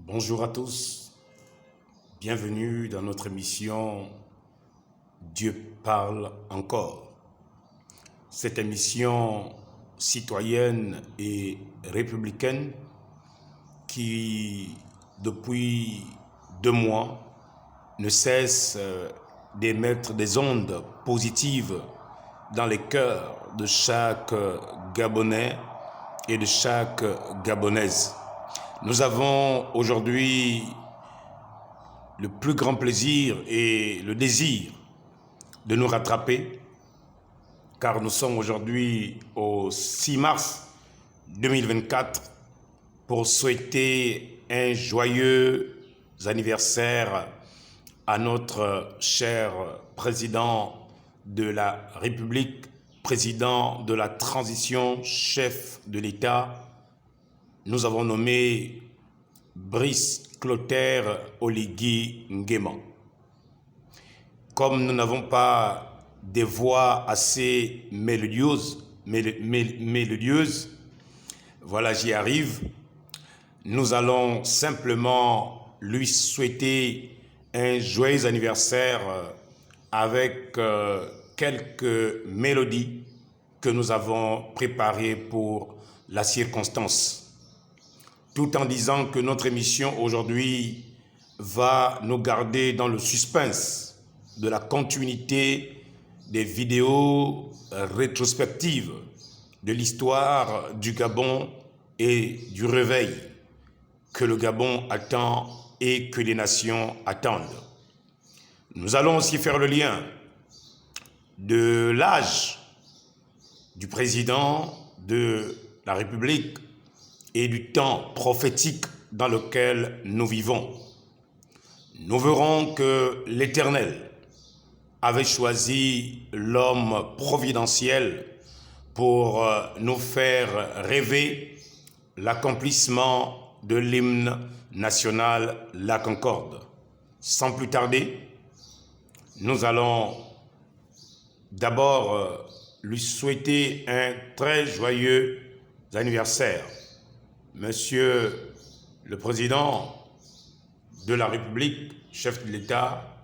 Bonjour à tous, bienvenue dans notre émission Dieu parle encore. Cette émission citoyenne et républicaine qui, depuis 2 mois, ne cesse d'émettre des ondes positives dans les cœurs de chaque Gabonais et de chaque Gabonaise. Nous avons aujourd'hui le plus grand plaisir et le désir de nous rattraper, car nous sommes aujourd'hui au 6 mars 2024 pour souhaiter un joyeux anniversaire à notre cher président de la République, président de la transition, chef de l'État. Nous avons nommé Brice Clotaire Oligui Nguema. Comme nous n'avons pas des voix assez mélodieuses, voilà, j'y arrive, nous allons simplement lui souhaiter un joyeux anniversaire avec quelques mélodies que nous avons préparées pour la circonstance. Tout en disant que notre émission aujourd'hui va nous garder dans le suspense de la continuité des vidéos rétrospectives de l'histoire du Gabon et du réveil que le Gabon attend et que les nations attendent. Nous allons aussi faire le lien de l'âge du président de la République et du temps prophétique dans lequel nous vivons. Nous verrons que l'Éternel avait choisi l'homme providentiel pour nous faire rêver l'accomplissement de l'hymne national La Concorde. Sans plus tarder, nous allons d'abord lui souhaiter un très joyeux anniversaire. Monsieur le Président de la République, chef de l'État,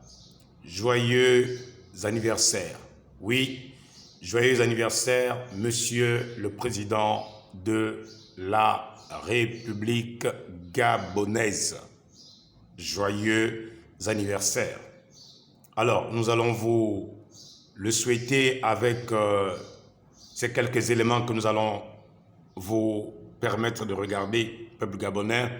joyeux anniversaire. Oui, joyeux anniversaire, Monsieur le Président de la République gabonaise. Joyeux anniversaire. Alors, nous allons vous le souhaiter avec ces quelques éléments que nous allons vous permettre de regarder, peuple gabonais.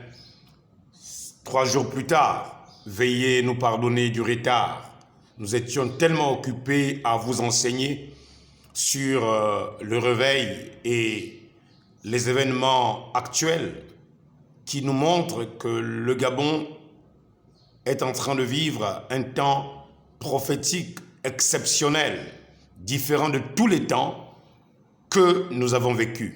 3 jours plus tard, veuillez nous pardonner du retard. Nous étions tellement occupés à vous enseigner sur le réveil et les événements actuels qui nous montrent que le Gabon est en train de vivre un temps prophétique exceptionnel, différent de tous les temps que nous avons vécus.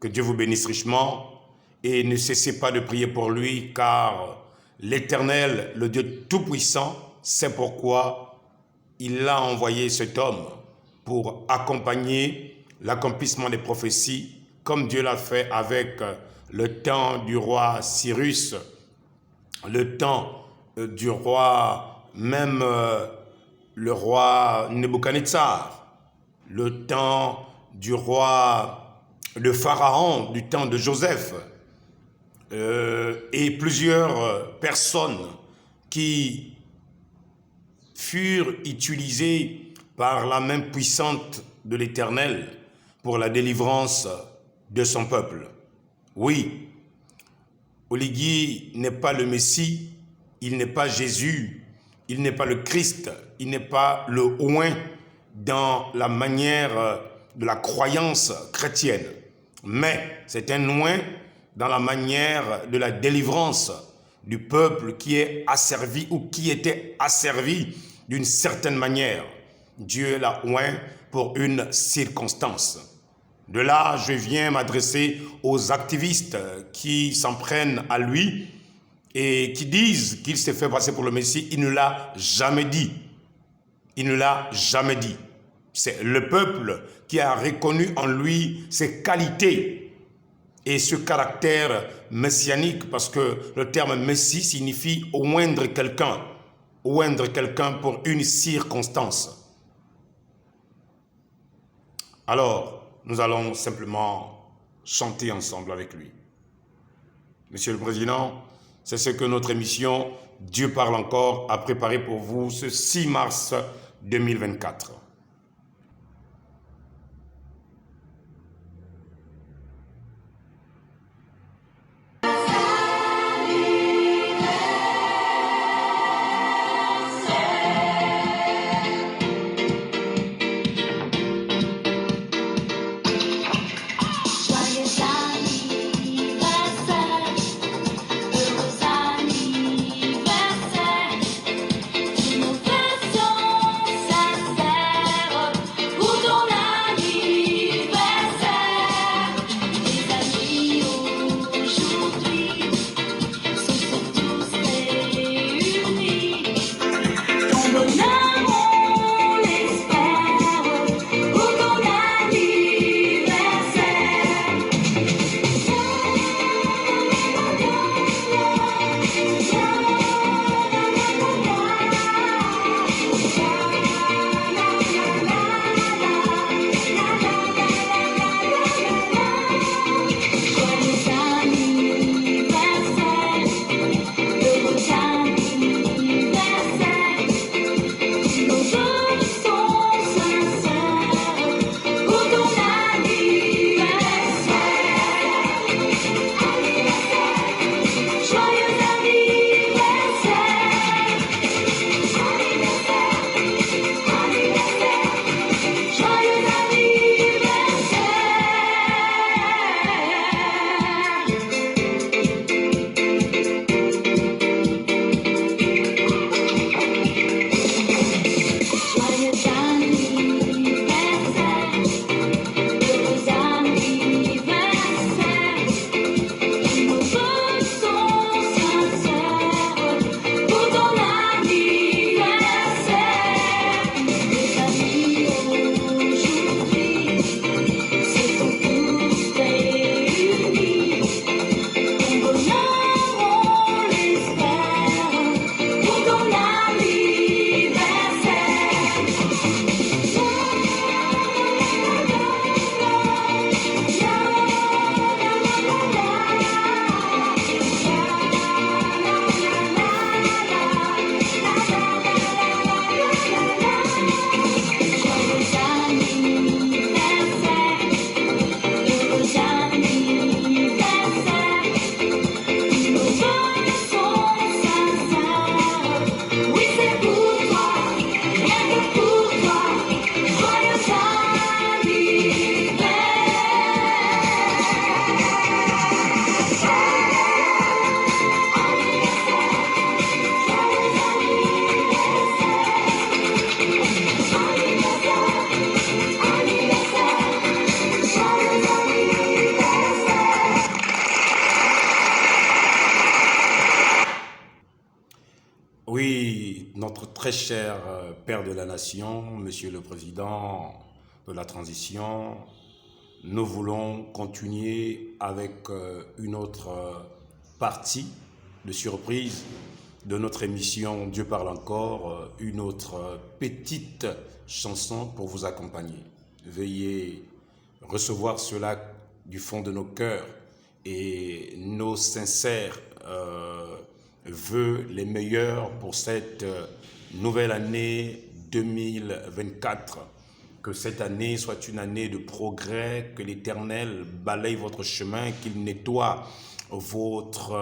Que Dieu vous bénisse richement et ne cessez pas de prier pour lui, car l'Éternel, le Dieu Tout-Puissant, sait pourquoi il a envoyé cet homme pour accompagner l'accomplissement des prophéties, comme Dieu l'a fait avec le temps du roi Cyrus, le temps du roi, même le roi Nebuchadnezzar, le temps du roi de Pharaon, du temps de Joseph, et plusieurs personnes qui furent utilisées par la main puissante de l'Éternel pour la délivrance de son peuple. Oui, Oligui n'est pas le Messie, il n'est pas Jésus, il n'est pas le Christ, il n'est pas le oint dans la manière de la croyance chrétienne. Mais c'est un oint dans la manière de la délivrance du peuple qui est asservi ou qui était asservi d'une certaine manière. Dieu l'a oint pour une circonstance. De là, je viens m'adresser aux activistes qui s'en prennent à lui et qui disent qu'il s'est fait passer pour le Messie. Il ne l'a jamais dit. Il ne l'a jamais dit. C'est le peuple qui a reconnu en lui ses qualités Et ce caractère messianique, parce que le terme messie signifie oindre quelqu'un pour une circonstance. Alors, nous allons simplement chanter ensemble avec lui. Monsieur le Président, c'est ce que notre émission Dieu parle encore a préparé pour vous ce 6 mars 2024. Oui, notre très cher Père de la Nation, Monsieur le Président de la Transition, nous voulons continuer avec une autre partie de surprise de notre émission Dieu parle encore, une autre petite chanson pour vous accompagner. Veuillez recevoir cela du fond de nos cœurs et nos sincères vœux les meilleurs pour cette nouvelle année 2024. Que cette année soit une année de progrès, que l'Éternel balaye votre chemin, qu'il nettoie votre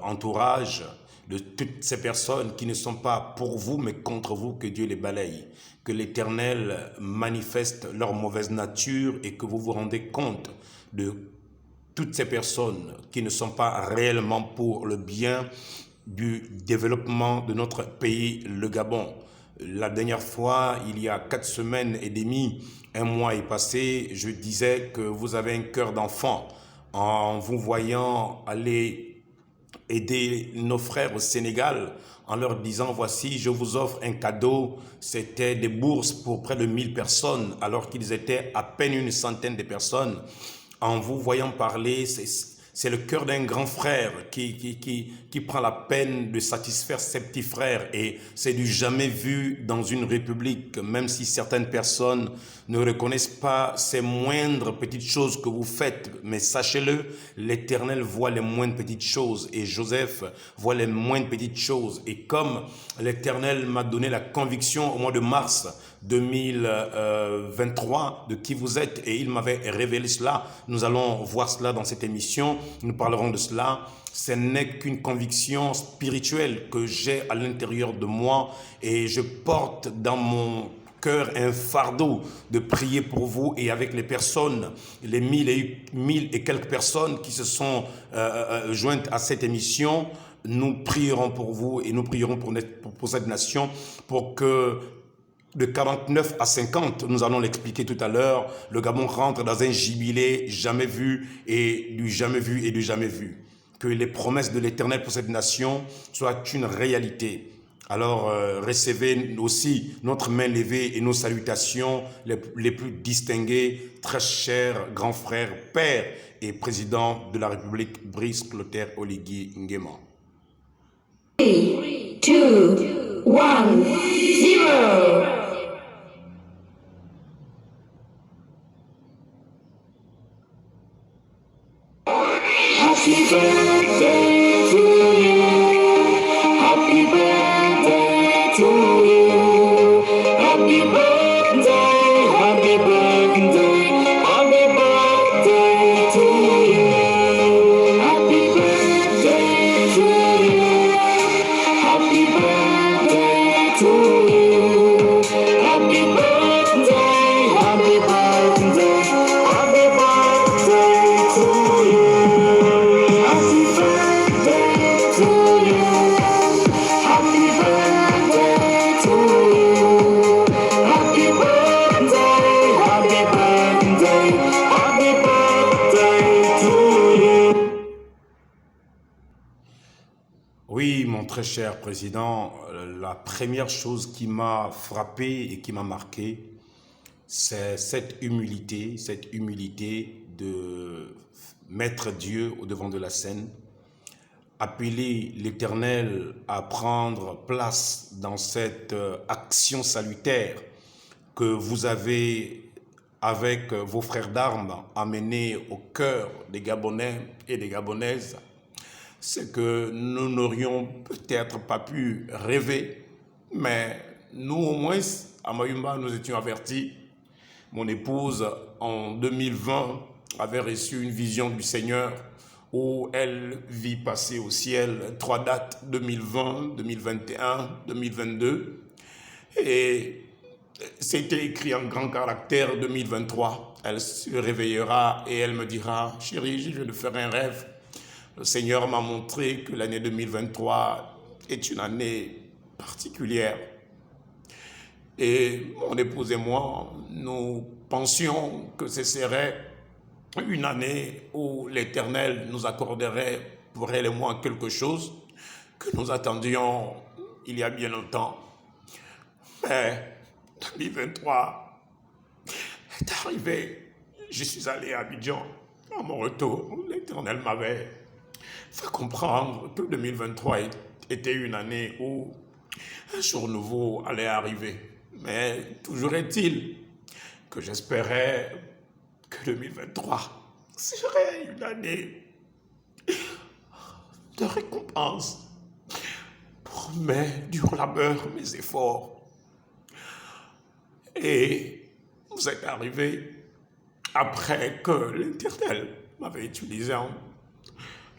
entourage de toutes ces personnes qui ne sont pas pour vous mais contre vous, que Dieu les balaye. Que l'Éternel manifeste leur mauvaise nature et que vous vous rendez compte de toutes ces personnes qui ne sont pas réellement pour le bien du développement de notre pays, le Gabon. La dernière fois, il y a 4 semaines et demie, un mois est passé, je disais que vous avez un cœur d'enfant en vous voyant aller aider nos frères au Sénégal en leur disant voici je vous offre un cadeau. C'était des bourses pour près de 1000 personnes alors qu'ils étaient à peine une centaine de personnes. en vous voyant parler, c'est le cœur d'un grand frère qui prend la peine de satisfaire ses petits frères. Et c'est du jamais vu dans une république, même si certaines personnes ne reconnaissent pas ces moindres petites choses que vous faites. Mais sachez-le, l'Éternel voit les moindres petites choses et Joseph voit les moindres petites choses. Et comme l'Éternel m'a donné la conviction au mois de mars 2023 de qui vous êtes et il m'avait révélé cela, nous allons voir cela dans cette émission, nous parlerons de cela. Ce n'est qu'une conviction spirituelle que j'ai à l'intérieur de moi et je porte dans mon cœur un fardeau de prier pour vous et avec les personnes, les mille et quelques personnes qui se sont jointes à cette émission. Nous prierons pour vous et nous prierons pour cette nation pour que de 49 à 50, nous allons l'expliquer tout à l'heure, le Gabon rentre dans un jubilé jamais vu et du jamais vu et du jamais vu. Que les promesses de l'Éternel pour cette nation soient une réalité. Alors recevez aussi notre main levée et nos salutations les plus distinguées, très chers grands frères, père et président de la République, Brice Clotaire Oligui Nguema. 3, 2, 1, 0. Happy birthday to you. Happy birthday to you. Happy birthday, happy birthday, happy birthday to you. Happy birthday to you. Happy birthday to you. Happy birthday, happy birthday, happy birthday to you. Happy birthday to you. Happy birthday to you. Happy birthday, happy birthday, happy birthday to you. Oui, mon très cher président, la première chose qui m'a frappé et qui m'a marqué, c'est cette humilité de mettre Dieu au devant de la scène, appeler l'Éternel à prendre place dans cette action salutaire que vous avez, avec vos frères d'armes, amené au cœur des Gabonais et des Gabonaises. C'est que nous n'aurions peut-être pas pu rêver, mais nous au moins, à Mayumba, nous étions avertis. Mon épouse, en 2020, avait reçu une vision du Seigneur où elle vit passer au ciel 3 dates, 2020, 2021, 2022. Et c'était écrit en grand caractère 2023. Elle se réveillera et elle me dira, chérie, je viens de faire un rêve. Le Seigneur m'a montré que l'année 2023 est une année particulière. Et mon épouse et moi, nous pensions que ce serait une année où l'Éternel nous accorderait pour elle et moi quelque chose que nous attendions il y a bien longtemps. Mais 2023 est arrivé. Je suis allé à Abidjan. À mon retour, l'Éternel m'avait fait comprendre que 2023 était une année où un jour nouveau allait arriver. Mais toujours est-il que j'espérais que 2023 serait une année de récompense pour mes durs labeurs, mes efforts. Et vous êtes arrivé après que l'Éternel m'avait utilisé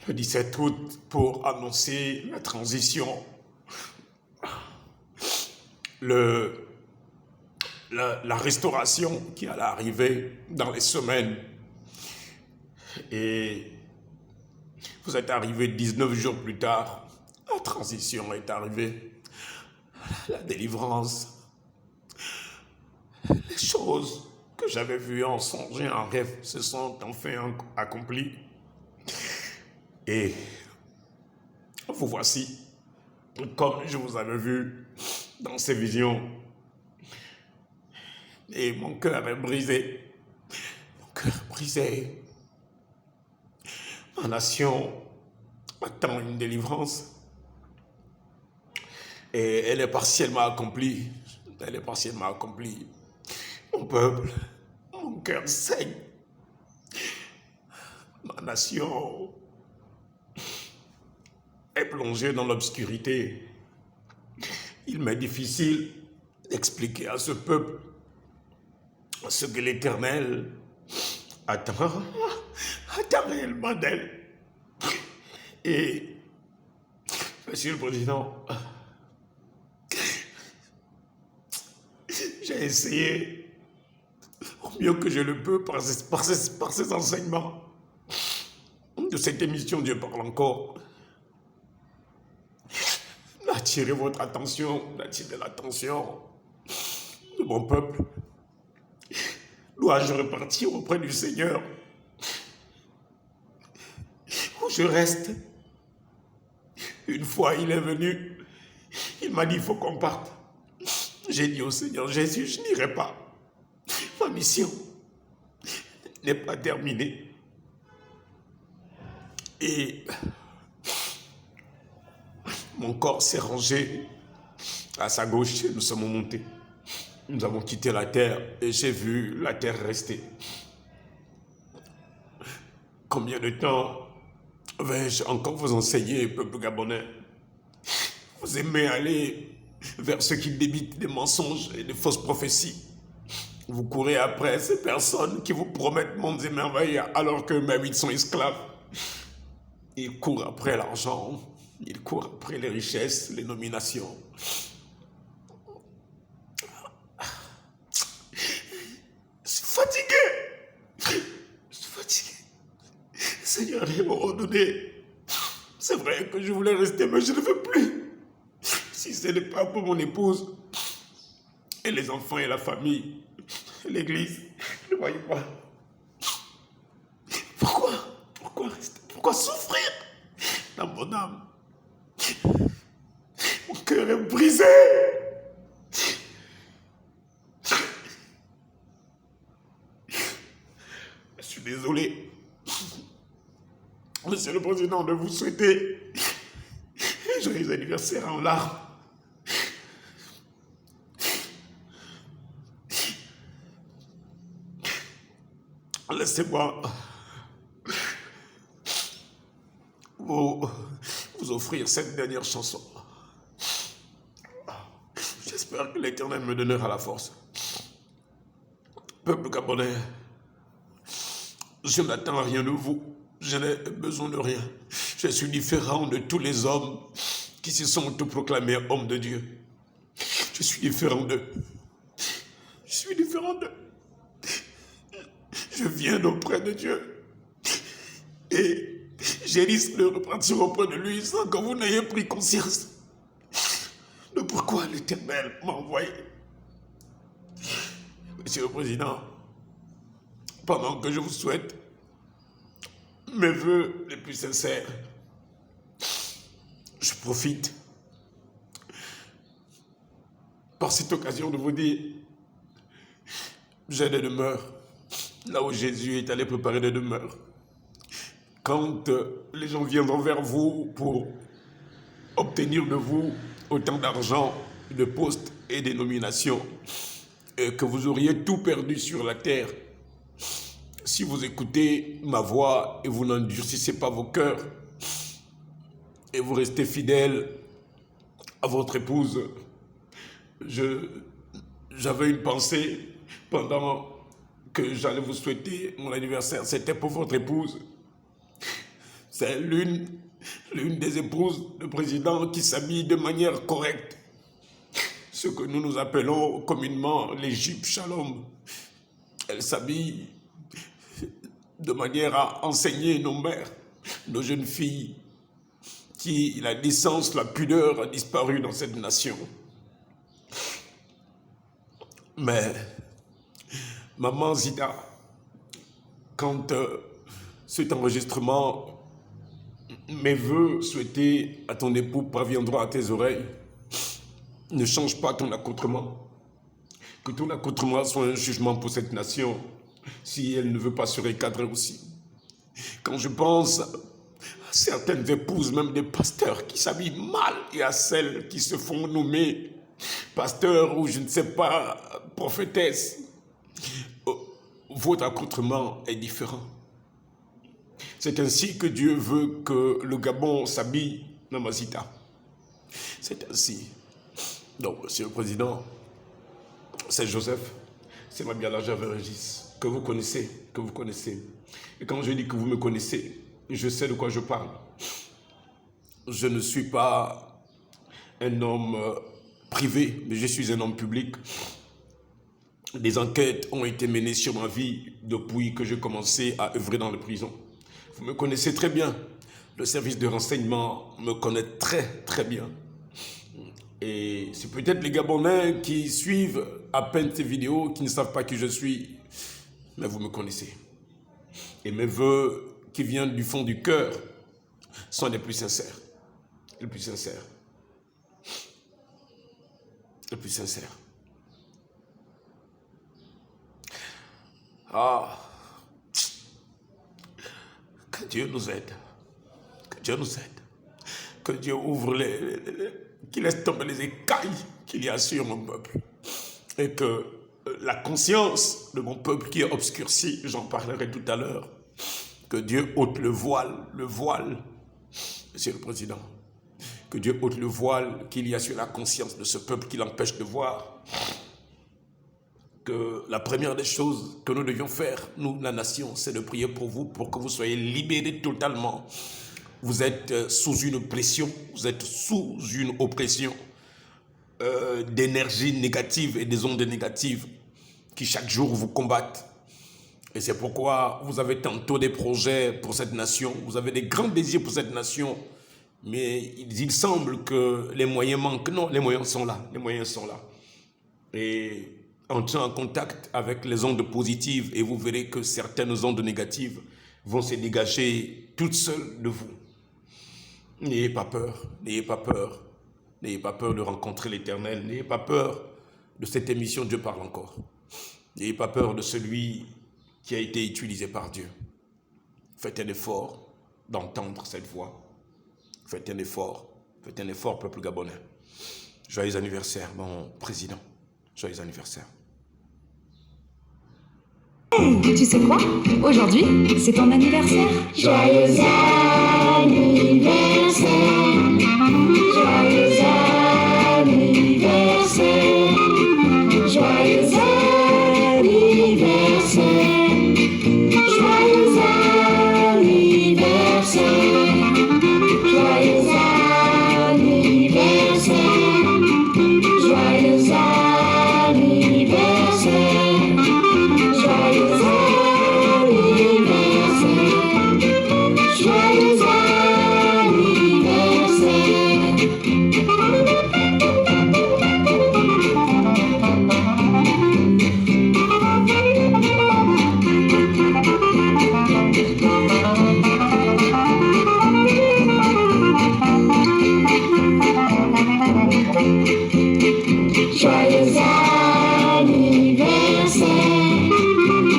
le 17 août pour annoncer la transition, la restauration qui allait arriver dans les semaines. Et vous êtes arrivé 19 jours plus tard, la transition est arrivée, la délivrance, les choses que j'avais vues en songe et en rêve se sont enfin accomplies. Et vous voici, comme je vous avais vu dans ces visions. Et mon cœur est brisé. Mon cœur est brisé. Ma nation attend une délivrance et elle est partiellement accomplie. Elle est partiellement accomplie. Mon peuple, mon cœur saigne. Ma nation est plongée dans l'obscurité. Il m'est difficile d'expliquer à ce peuple ce que l'Éternel attend réellement d'elle. Et, Monsieur le Président, j'ai essayé au mieux que je le peux par ces enseignements de cette émission Dieu parle encore, d'attirer votre attention, d'attirer l'attention de mon peuple. Dois-je repartir auprès du Seigneur où je reste? Une fois il est venu, il m'a dit il faut qu'on parte. J'ai dit au Seigneur Jésus, je n'irai pas. Ma mission n'est pas terminée. Et mon corps s'est rangé à sa gauche et nous sommes montés. Nous avons quitté la terre et j'ai vu la terre rester. Combien de temps vais-je encore vous enseigner, peuple gabonais? Vous aimez aller vers ceux qui débitent des mensonges et des fausses prophéties. Vous courez après ces personnes qui vous promettent mondes et merveilles alors que même ils sont esclaves. Ils courent après l'argent, ils courent après les richesses, les nominations. Je suis fatigué. Je suis fatigué. Seigneur, à un moment donné, c'est vrai que je voulais rester, mais je ne veux plus. Si ce n'est pas pour mon épouse et les enfants et la famille, l'église, ne voyez pas. Pourquoi rester? Pourquoi souffrir dans mon âme? Mon cœur est brisé. Je suis désolé, Monsieur le Président, de vous souhaiter un joyeux anniversaire en larmes. Laissez-moi vous offrir cette dernière chanson. J'espère que l'Éternel me donnera la force. Peuple gabonais, je n'attends rien de vous. Je n'ai besoin de rien. Je suis différent de tous les hommes qui se sont autoproclamés hommes de Dieu. Je suis différent d'eux. Je suis différent d'eux. Je viens d'auprès de Dieu. Et j'ai risque de repartir auprès de lui sans que vous n'ayez pris conscience de pourquoi l'Éternel m'a envoyé. Monsieur le Président, pendant que je vous souhaite mes vœux les plus sincères, je profite par cette occasion de vous dire, j'ai des demeures, là où Jésus est allé préparer des demeures. Quand les gens viendront vers vous pour obtenir de vous autant d'argent, de postes et de nominations, et que vous auriez tout perdu sur la terre, si vous écoutez ma voix et vous n'endurcissez pas vos cœurs, et vous restez fidèle à votre épouse, j'avais une pensée pendant que j'allais vous souhaiter mon anniversaire, c'était pour votre épouse. C'est l'une des épouses du président qui s'habille de manière correcte. Ce que nous appelons communément les jupes shalom. Elle s'habille de manière à enseigner nos mères, nos jeunes filles, qui la décence, la pudeur a disparu dans cette nation. Mais, maman Zida, quand cet enregistrement, mes vœux souhaités à ton époux parviendront à tes oreilles, ne change pas ton accoutrement. Que ton accoutrement soit un jugement pour cette nation, si elle ne veut pas se recadrer aussi. Quand je pense certaines épouses, même des pasteurs qui s'habillent mal, et à celles qui se font nommer pasteurs ou je ne sais pas, prophétesses. Votre accoutrement est différent. C'est ainsi que Dieu veut que le Gabon s'habille, Namazita. C'est ainsi. Donc, Monsieur le Président, c'est Joseph, c'est Mabiala Javé-Régis, que vous connaissez. Et quand je dis que vous me connaissez, je sais de quoi je parle. Je ne suis pas un homme privé, mais je suis un homme public. Des enquêtes ont été menées sur ma vie depuis que j'ai commencé à œuvrer dans les prisons. Vous me connaissez très bien. Le service de renseignement me connaît très très bien. Et c'est peut-être les Gabonais qui suivent à peine ces vidéos, qui ne savent pas qui je suis, mais vous me connaissez. Et mes vœux qui viennent du fond du cœur sont les plus sincères. Les plus sincères. Les plus sincères. Ah, que Dieu nous aide. Que Dieu nous aide. Que Dieu ouvre qu'il laisse tomber les écailles qu'il y a sur mon peuple. Et que la conscience de mon peuple qui est obscurcie, j'en parlerai tout à l'heure, que Dieu ôte le voile, Monsieur le Président, que Dieu ôte le voile qu'il y a sur la conscience de ce peuple qui l'empêche de voir. Que la première des choses que nous devions faire, nous, la nation, c'est de prier pour vous, pour que vous soyez libérés totalement. Vous êtes sous une pression, vous êtes sous une oppression d'énergie négative et des ondes négatives qui chaque jour vous combattent. Et c'est pourquoi vous avez tantôt des projets pour cette nation, vous avez des grands désirs pour cette nation, mais il semble que les moyens manquent. Non, les moyens sont là, Et entrez en contact avec les ondes positives et vous verrez que certaines ondes négatives vont se dégager toutes seules de vous. N'ayez pas peur, n'ayez pas peur. N'ayez pas peur de rencontrer l'Éternel. N'ayez pas peur de cette émission Dieu parle encore. N'ayez pas peur de celui qui a été utilisé par Dieu. Faites un effort d'entendre cette voix. Faites un effort, peuple gabonais. Joyeux anniversaire, mon président. Joyeux anniversaire. Tu sais quoi? Aujourd'hui, c'est ton anniversaire. Joyeux anniversaire. Joyeux anniversaire. Joyeux anniversaire. Joyeux anniversaire. Joyeux anniversaire. Joyeux anniversaire. Joyeux anniversaire. Joyeux Joyeux anniversaire,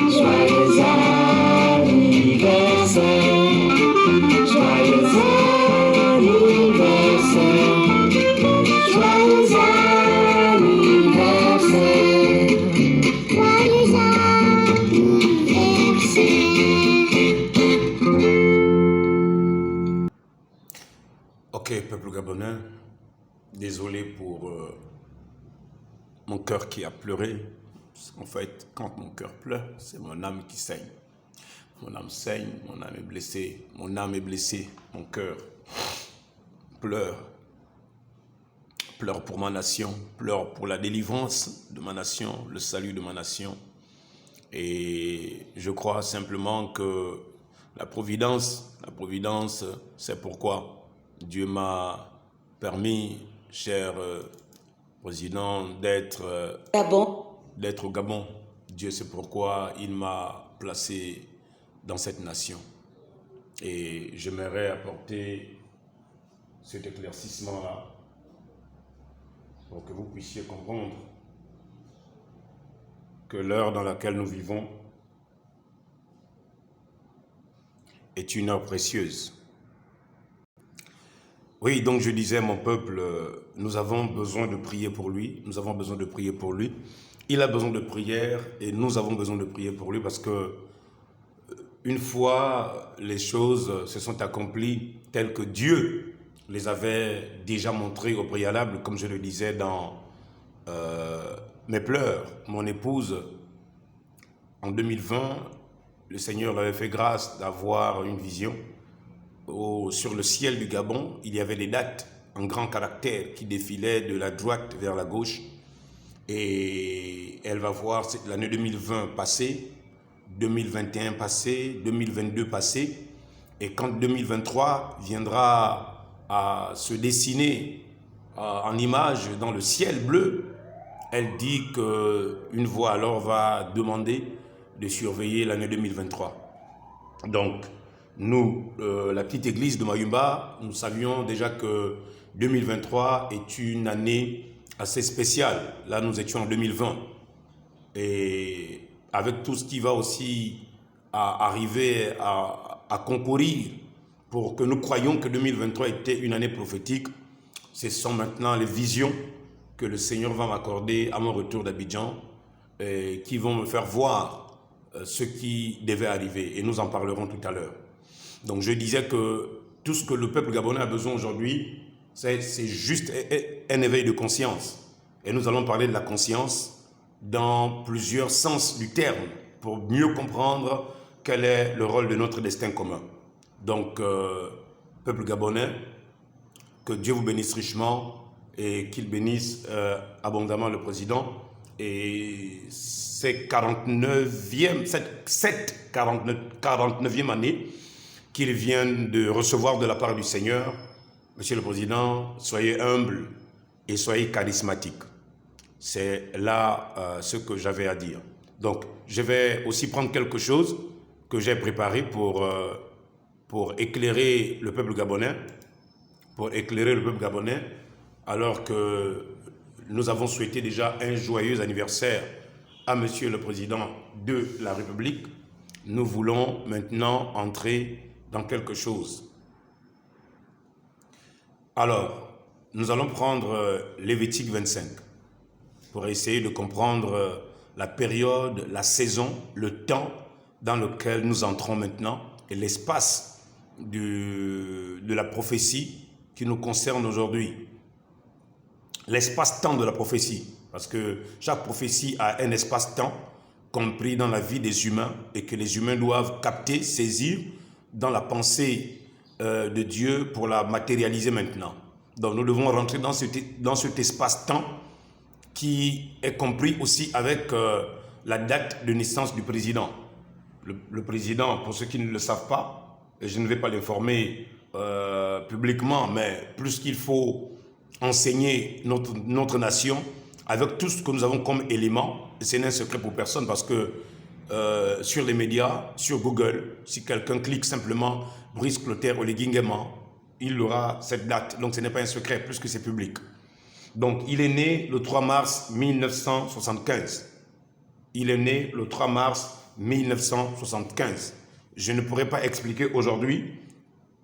joyeux anniversaire, joyeux anniversaire, joyeux anniversaire, joyeux anniversaire. Ok, peuple gabonais, désolé pour mon cœur qui a pleuré. En fait, quand mon cœur pleure, c'est mon âme qui saigne. Mon âme saigne, mon âme est blessée. Mon âme est blessée, mon cœur pleure. Pleure pour ma nation, pleure pour la délivrance de ma nation, le salut de ma nation. Et je crois simplement que la providence, c'est pourquoi Dieu m'a permis, cher président, d'être au Gabon. Dieu, c'est pourquoi il m'a placé dans cette nation. Et j'aimerais apporter cet éclaircissement-là pour que vous puissiez comprendre que l'heure dans laquelle nous vivons est une heure précieuse. Oui, donc je disais, mon peuple, nous avons besoin de prier pour lui. Nous avons besoin de prier pour lui. Il a besoin de prière et nous avons besoin de prier pour lui parce que une fois les choses se sont accomplies telles que Dieu les avait déjà montrées au préalable, comme je le disais dans mes pleurs. Mon épouse, en 2020, le Seigneur l'avait fait grâce d'avoir une vision. Sur le ciel du Gabon, il y avait des dates en grand caractère qui défilaient de la droite vers la gauche. Et elle va voir l'année 2020 passer, 2021 passer, 2022 passer. Et quand 2023 viendra à se dessiner en image dans le ciel bleu, elle dit qu'une voix alors va demander de surveiller l'année 2023. Donc, nous, la petite église de Mayumba, nous savions déjà que 2023 est une année assez spéciale. Là, nous étions en 2020. Et avec tout ce qui va aussi arriver à concourir pour que nous croyions que 2023 était une année prophétique, ce sont maintenant les visions que le Seigneur va m'accorder à mon retour d'Abidjan qui vont me faire voir ce qui devait arriver. Et nous en parlerons tout à l'heure. Donc je disais que tout ce que le peuple gabonais a besoin aujourd'hui, c'est juste un éveil de conscience. Et nous allons parler de la conscience dans plusieurs sens du terme pour mieux comprendre quel est le rôle de notre destin commun. Donc, peuple gabonais, que Dieu vous bénisse richement et qu'il bénisse abondamment le président et cette 49e année qu'il vient de recevoir de la part du Seigneur. Monsieur le Président, soyez humble et soyez charismatique. C'est là ce que j'avais à dire. Donc, je vais aussi prendre quelque chose que j'ai préparé pour éclairer le peuple gabonais. Alors que nous avons souhaité déjà un joyeux anniversaire à Monsieur le Président de la République. Nous voulons maintenant entrer dans quelque chose. Alors, nous allons prendre Lévitique 25 pour essayer de comprendre la période, la saison, le temps dans lequel nous entrons maintenant et l'espace de la prophétie qui nous concerne aujourd'hui. L'espace-temps de la prophétie, parce que chaque prophétie a un espace-temps compris dans la vie des humains et que les humains doivent capter, saisir dans la pensée de Dieu pour la matérialiser maintenant. Donc nous devons rentrer dans cet espace-temps qui est compris aussi avec la date de naissance du président. Le président, pour ceux qui ne le savent pas, et je ne vais pas l'informer publiquement, mais plus qu'il faut enseigner notre nation avec tout ce que nous avons comme éléments, et ce n'est un secret pour personne parce que sur les médias, sur Google, si quelqu'un clique simplement Brice Clotaire Oligui Nguema, il aura cette date. Donc ce n'est pas un secret, plus que c'est public. Donc il est né le 3 mars 1975. Il est né le 3 mars 1975. Je ne pourrais pas expliquer aujourd'hui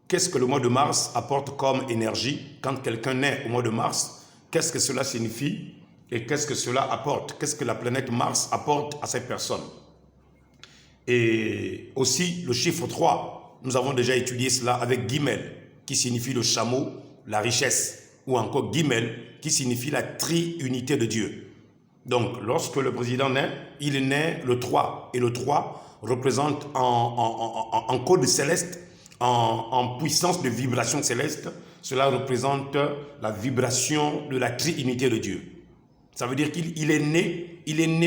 qu'est-ce que le mois de mars apporte comme énergie. Quand quelqu'un naît au mois de mars, qu'est-ce que cela signifie et qu'est-ce que cela apporte? Qu'est-ce que la planète Mars apporte à cette personne? Et aussi le chiffre 3, nous avons déjà étudié cela avec Guimel, qui signifie le chameau, la richesse, ou encore Guimel, qui signifie la triunité de Dieu. Donc, lorsque le président naît, il est né le 3, et le 3 représente en code céleste, en puissance de vibration céleste, cela représente la vibration de la triunité de Dieu. Ça veut dire qu'il est né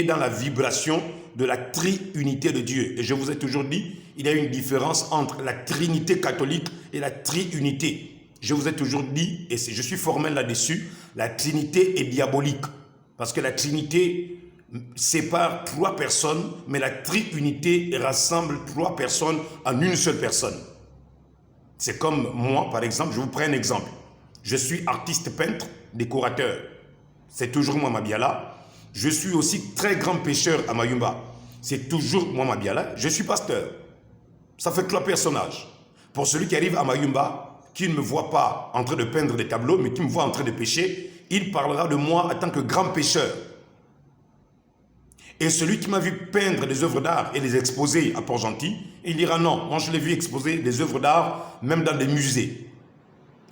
dans la vibration de la triunité de Dieu. Et je vous ai toujours dit, il y a une différence entre la trinité catholique et la triunité. Je vous ai toujours dit, et je suis formel là-dessus, la trinité est diabolique. Parce que la trinité sépare 3 personnes, mais la triunité rassemble 3 personnes en une seule personne. C'est comme moi, par exemple, je vous prends un exemple. Je suis artiste peintre, décorateur. C'est toujours moi Mabiala. Je suis aussi très grand pêcheur à Mayumba. C'est toujours moi Mabiala. Je suis pasteur. Ça fait 3 personnages. Pour celui qui arrive à Mayumba, qui ne me voit pas en train de peindre des tableaux, mais qui me voit en train de pécher, il parlera de moi en tant que grand pécheur. Et celui qui m'a vu peindre des œuvres d'art et les exposer à Port-Gentil, il dira non, moi je l'ai vu exposer des œuvres d'art même dans des musées.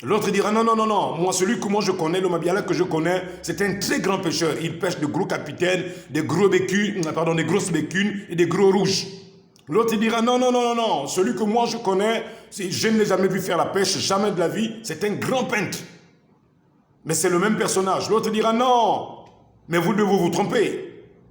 L'autre dira non, non, non, non, moi celui que moi je connais, le Mabiala que je connais, c'est un très grand pêcheur. Il pêche de gros capitaines, des grosses bécunes et des gros rouges. L'autre dira non, non, non, non, non, celui que moi je connais, je ne l'ai jamais vu faire la pêche, jamais de la vie, c'est un grand peintre. Mais c'est le même personnage. L'autre dira non, mais vous devez vous tromper.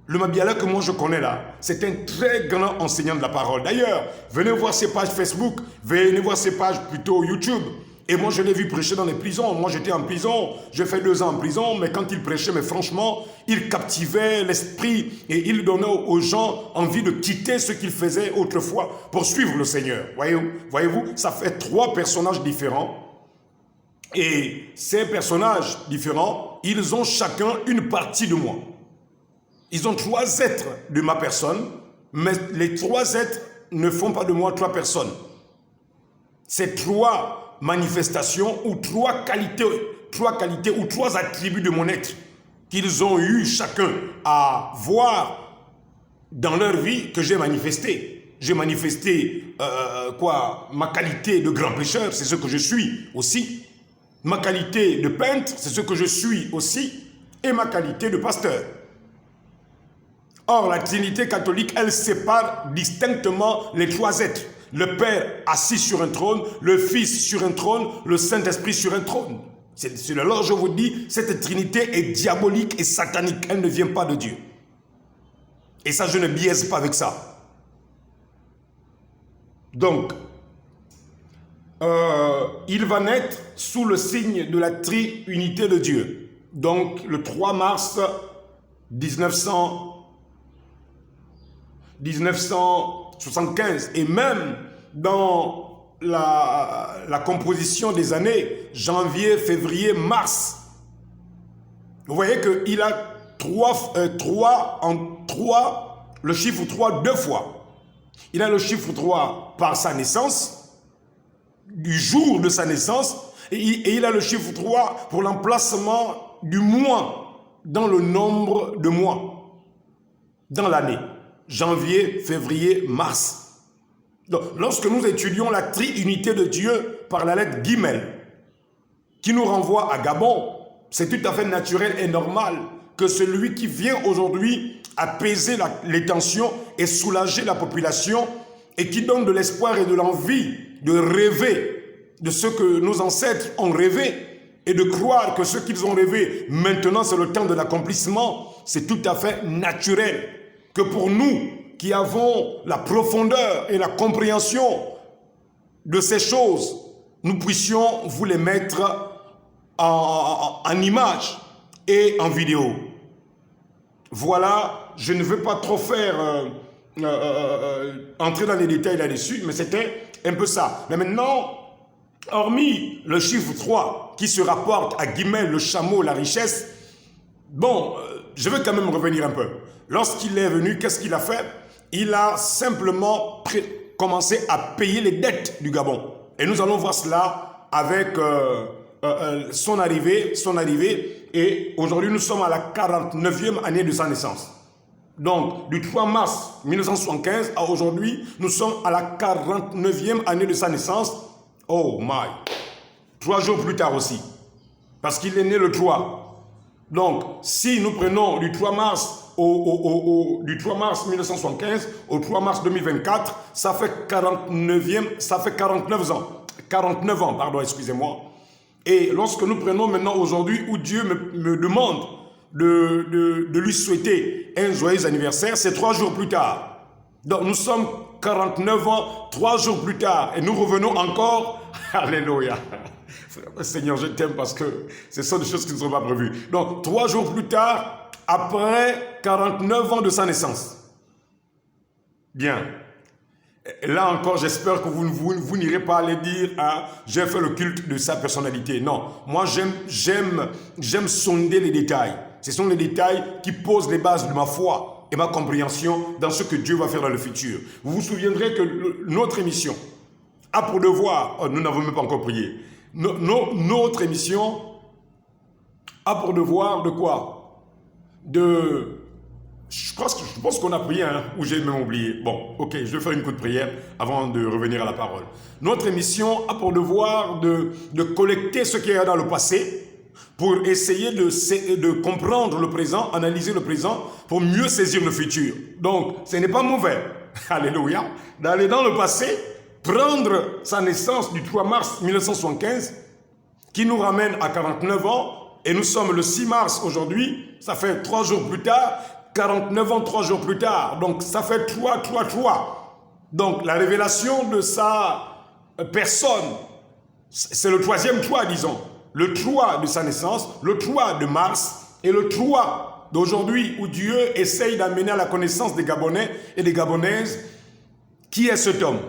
Le Mabiala que moi je connais là, c'est un très grand enseignant de la parole. D'ailleurs, venez voir ses pages Facebook, venez voir ses pages plutôt YouTube. Et moi, je l'ai vu prêcher dans les prisons. Moi, j'étais en prison. J'ai fait 2 ans en prison. Mais quand il prêchait, mais franchement, il captivait l'esprit et il donnait aux gens envie de quitter ce qu'ils faisaient autrefois pour suivre le Seigneur. Voyez-vous, ça fait 3 personnages différents. Et ces personnages différents, ils ont chacun une partie de moi. Ils ont 3 êtres de ma personne, mais les 3 êtres ne font pas de moi 3 personnes. C'est 3 manifestations ou 3 qualités ou 3 attributs de mon être qu'ils ont eu chacun à voir dans leur vie que j'ai manifesté. J'ai manifesté ma qualité de grand pécheur, c'est ce que je suis aussi. Ma qualité de peintre, c'est ce que je suis aussi. Et ma qualité de pasteur. Or, la Trinité catholique, elle sépare distinctement les 3 êtres. Le Père assis sur un trône, le Fils sur un trône, le Saint-Esprit sur un trône. C'est alors je vous dis, cette Trinité est diabolique et satanique. Elle ne vient pas de Dieu. Et ça, je ne biaise pas avec ça. Donc, il va naître sous le signe de la triunité de Dieu. Donc, le 3 mars 1975, et même dans la composition des années, janvier, février, mars, vous voyez qu'il a le chiffre 3 2 fois. Il a le chiffre 3 par sa naissance, du jour de sa naissance, et il a le chiffre 3 pour l'emplacement du mois dans le nombre de mois, dans l'année. Janvier, février, mars. Donc, lorsque nous étudions la triunité de Dieu par la lettre Guimel, qui nous renvoie à Gabon, c'est tout à fait naturel et normal que celui qui vient aujourd'hui apaiser les tensions et soulager la population et qui donne de l'espoir et de l'envie de rêver de ce que nos ancêtres ont rêvé et de croire que ce qu'ils ont rêvé, maintenant c'est le temps de l'accomplissement, c'est tout à fait naturel. Que pour nous qui avons la profondeur et la compréhension de ces choses, nous puissions vous les mettre en image et en vidéo. Voilà, je ne veux pas trop faire entrer dans les détails là-dessus, mais c'était un peu ça. Mais maintenant, hormis le chiffre 3 qui se rapporte à Guimel, le chameau, la richesse, bon, je veux quand même revenir un peu. Lorsqu'il est venu, qu'est-ce qu'il a fait? Il a simplement commencé à payer les dettes du Gabon. Et nous allons voir cela avec son arrivée. Et aujourd'hui, nous sommes à la 49e année de sa naissance. Donc, du 3 mars 1975 à aujourd'hui, nous sommes à la 49e année de sa naissance. Oh my! 3 jours plus tard aussi. Parce qu'il est né le 3. Donc, si nous prenons du 3 mars du 3 mars 1975 au 3 mars 2024, ça fait 49 ans. 49 ans, pardon, excusez-moi. Et lorsque nous prenons maintenant aujourd'hui où Dieu me demande de lui souhaiter un joyeux anniversaire, c'est 3 jours plus tard. Donc nous sommes 49 ans, 3 jours plus tard. Et nous revenons encore. Alléluia. Seigneur, je t'aime parce que ce sont des choses qui ne sont pas prévues. Donc 3 jours plus tard, après 49 ans de sa naissance. Bien. Là encore, j'espère que vous n'irez pas aller dire hein, j'ai fait le culte de sa personnalité. Non, moi j'aime sonder les détails. Ce sont les détails qui posent les bases de ma foi et ma compréhension dans ce que Dieu va faire dans le futur. Vous vous souviendrez que notre émission a pour devoir, nous n'avons même pas encore prié, Notre émission a pour devoir de quoi? Je pense qu'on a prié, hein, ou j'ai même oublié. Bon, ok, je vais faire une courte prière avant de revenir à la parole. Notre émission a pour devoir de collecter ce qu'il y a dans le passé pour essayer de comprendre le présent, analyser le présent pour mieux saisir le futur. Donc, ce n'est pas mauvais, alléluia, d'aller dans le passé, prendre sa naissance du 3 mars 1975, qui nous ramène à 49 ans, et nous sommes le 6 mars aujourd'hui, ça fait 3 jours plus tard, 49 ans, 3 jours plus tard. Donc, ça fait 3. Donc, la révélation de sa personne, c'est le 3e 3, disons. Le 3 de sa naissance, le 3 de mars et le 3 d'aujourd'hui où Dieu essaye d'amener à la connaissance des Gabonais et des Gabonaises qui est cet homme.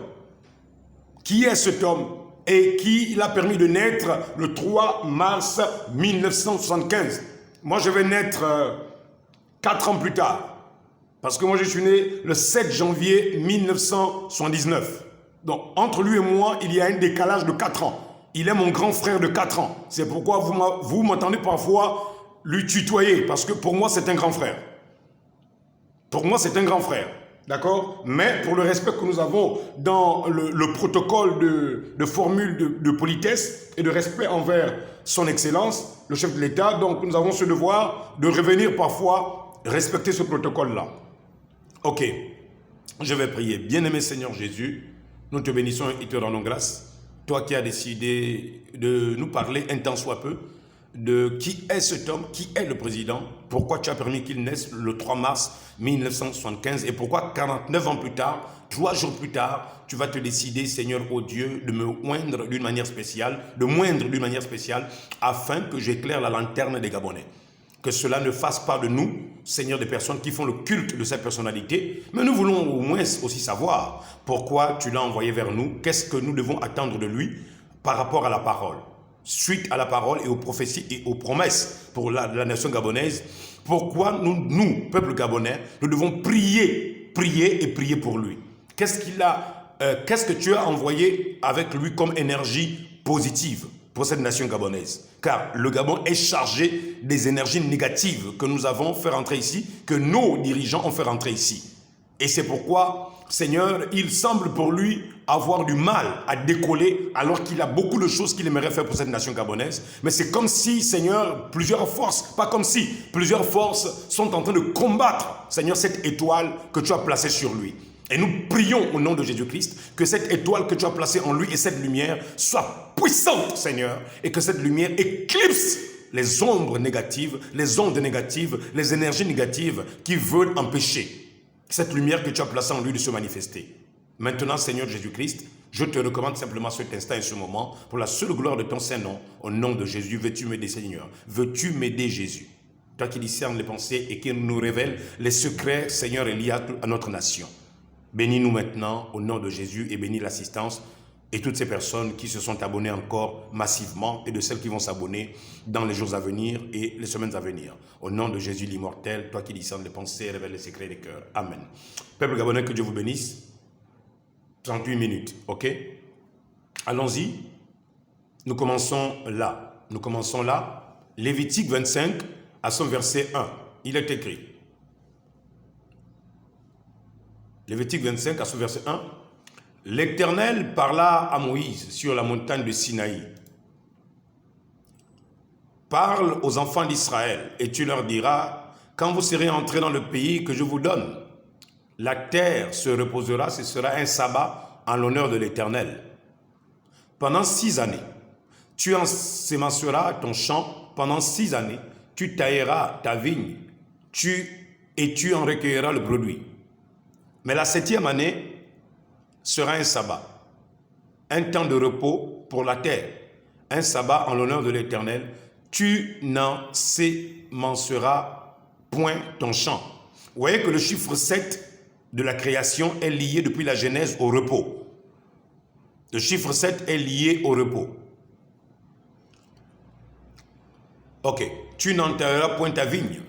Qui est cet homme et qui l'a permis de naître le 3 mars 1975. Moi, je vais naître 4 ans plus tard. Parce que moi, je suis né le 7 janvier 1979. Donc, entre lui et moi, il y a un décalage de 4 ans. Il est mon grand frère de 4 ans. C'est pourquoi vous m'entendez parfois lui tutoyer. Parce que pour moi, c'est un grand frère. Pour moi, c'est un grand frère. D'accord? Mais pour le respect que nous avons dans le protocole de formule de politesse et de respect envers son excellence, le chef de l'État, donc nous avons ce devoir de revenir parfois respecter ce protocole-là. Ok, je vais prier. Bien-aimé Seigneur Jésus, nous te bénissons et te rendons grâce. Toi qui as décidé de nous parler un temps soit peu de qui est cet homme, qui est le président, pourquoi tu as permis qu'il naisse le 3 mars 1975 et pourquoi 49 ans plus tard, 3 jours plus tard, tu vas te décider, Seigneur, ô Dieu, de me moindre d'une manière spéciale, afin que j'éclaire la lanterne des Gabonais. Que cela ne fasse pas de nous, Seigneur, des personnes qui font le culte de cette personnalité, mais nous voulons au moins aussi savoir pourquoi tu l'as envoyé vers nous, qu'est-ce que nous devons attendre de lui par rapport à la parole. Suite à la parole et aux prophéties et aux promesses pour la nation gabonaise, pourquoi nous, peuple gabonais, nous devons prier pour lui. Qu'est-ce que tu as envoyé avec lui comme énergie positive pour cette nation gabonaise? Car le Gabon est chargé des énergies négatives que nous avons fait rentrer ici, que nos dirigeants ont fait rentrer ici. Et c'est pourquoi, Seigneur, il semble pour lui avoir du mal à décoller alors qu'il a beaucoup de choses qu'il aimerait faire pour cette nation gabonaise. Mais c'est comme si, Seigneur, plusieurs forces sont en train de combattre, Seigneur, cette étoile que tu as placée sur lui. Et nous prions au nom de Jésus-Christ que cette étoile que tu as placée en lui et cette lumière soit puissante, Seigneur, et que cette lumière éclipse les ombres négatives, les ondes négatives, les énergies négatives qui veulent empêcher cette lumière que tu as placée en lui de se manifester. Maintenant, Seigneur Jésus-Christ, je te recommande simplement cet instant et ce moment pour la seule gloire de ton Saint-Nom. Au nom de Jésus, veux-tu m'aider, Seigneur? Veux-tu m'aider, Jésus? Toi qui discernes les pensées et qui nous révèle les secrets, Seigneur, liés à notre nation. Bénis-nous maintenant au nom de Jésus et bénis l'assistance et toutes ces personnes qui se sont abonnées encore massivement et de celles qui vont s'abonner dans les jours à venir et les semaines à venir. Au nom de Jésus l'immortel, toi qui discernes les pensées et révèles les secrets des cœurs. Amen. Peuple gabonais, que Dieu vous bénisse. 38 minutes, ok? Allons-y. Nous commençons là. Lévitique 25 à son verset 1. Il est écrit. Lévitique 25 à son verset 1. L'Éternel parla à Moïse sur la montagne de Sinaï. Parle aux enfants d'Israël et tu leur diras, quand vous serez entrés dans le pays que je vous donne, la terre se reposera, ce sera un sabbat en l'honneur de l'Éternel. Pendant 6 années, tu ensemenceras ton champ, pendant 6 années, tu tailleras ta vigne, et tu en recueilleras le produit. Mais la 7e année sera un sabbat, un temps de repos pour la terre, un sabbat en l'honneur de l'Éternel. Tu n'ensemenceras point ton champ. Vous voyez que le chiffre 7 de la création est lié depuis la Genèse au repos. Le chiffre 7 est lié au repos. Ok, tu n'entailleras point ta vigne.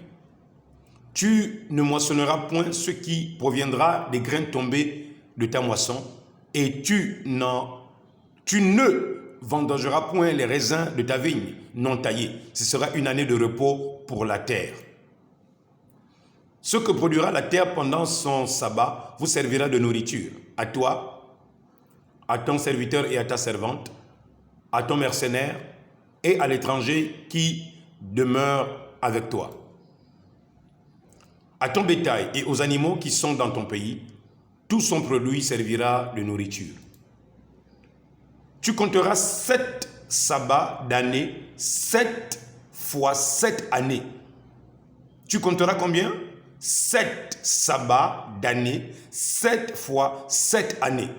Tu ne moissonneras point ce qui proviendra des grains tombés de ta moisson, et tu ne vendangera point les raisins de ta vigne non taillés. Ce sera une année de repos pour la terre. Ce que produira la terre pendant son sabbat vous servira de nourriture. À toi, à ton serviteur et à ta servante, à ton mercenaire et à l'étranger qui demeure avec toi. À ton bétail et aux animaux qui sont dans ton pays, tout son produit servira de nourriture. Tu compteras 7 sabbats d'année, 7 fois 7 années. Tu compteras combien? 7 sabbats d'année, 7 fois 7 années.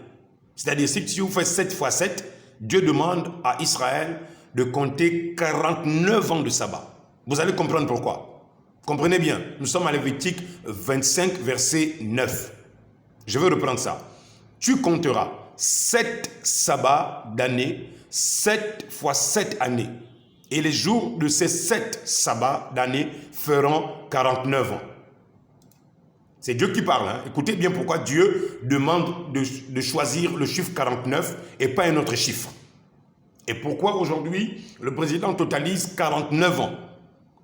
C'est-à-dire, si vous faites 7 fois 7, Dieu demande à Israël de compter 49 ans de sabbat. Vous allez comprendre pourquoi. Comprenez bien, nous sommes à Lévitique 25, verset 9. Je vais reprendre ça. Tu compteras 7 sabbats d'année, 7 fois 7 années. Et les jours de ces 7 sabbats d'année feront 49 ans. C'est Dieu qui parle. Hein. Écoutez bien pourquoi Dieu demande de choisir le chiffre 49 et pas un autre chiffre. Et pourquoi aujourd'hui le président totalise 49 ans.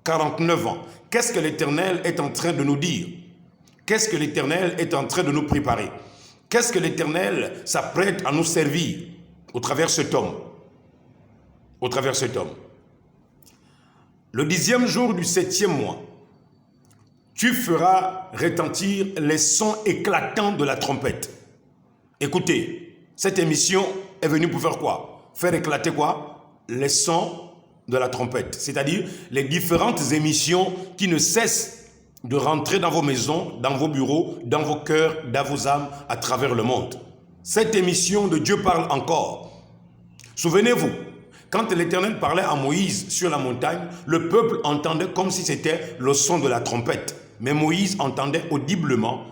49 ans. Qu'est-ce que l'Éternel est en train de nous dire? Qu'est-ce que l'Éternel est en train de nous préparer? Qu'est-ce que l'Éternel s'apprête à nous servir au travers de cet homme? Au travers de cet homme. Le 10e jour du 7e mois, tu feras retentir les sons éclatants de la trompette. Écoutez, cette émission est venue pour faire quoi? Faire éclater quoi? Les sons de la trompette. C'est-à-dire les différentes émissions qui ne cessent de rentrer dans vos maisons, dans vos bureaux, dans vos cœurs, dans vos âmes, à travers le monde. Cette émission de Dieu parle encore. Souvenez-vous, quand l'Éternel parlait à Moïse sur la montagne, le peuple entendait comme si c'était le son de la trompette. Mais Moïse entendait audiblement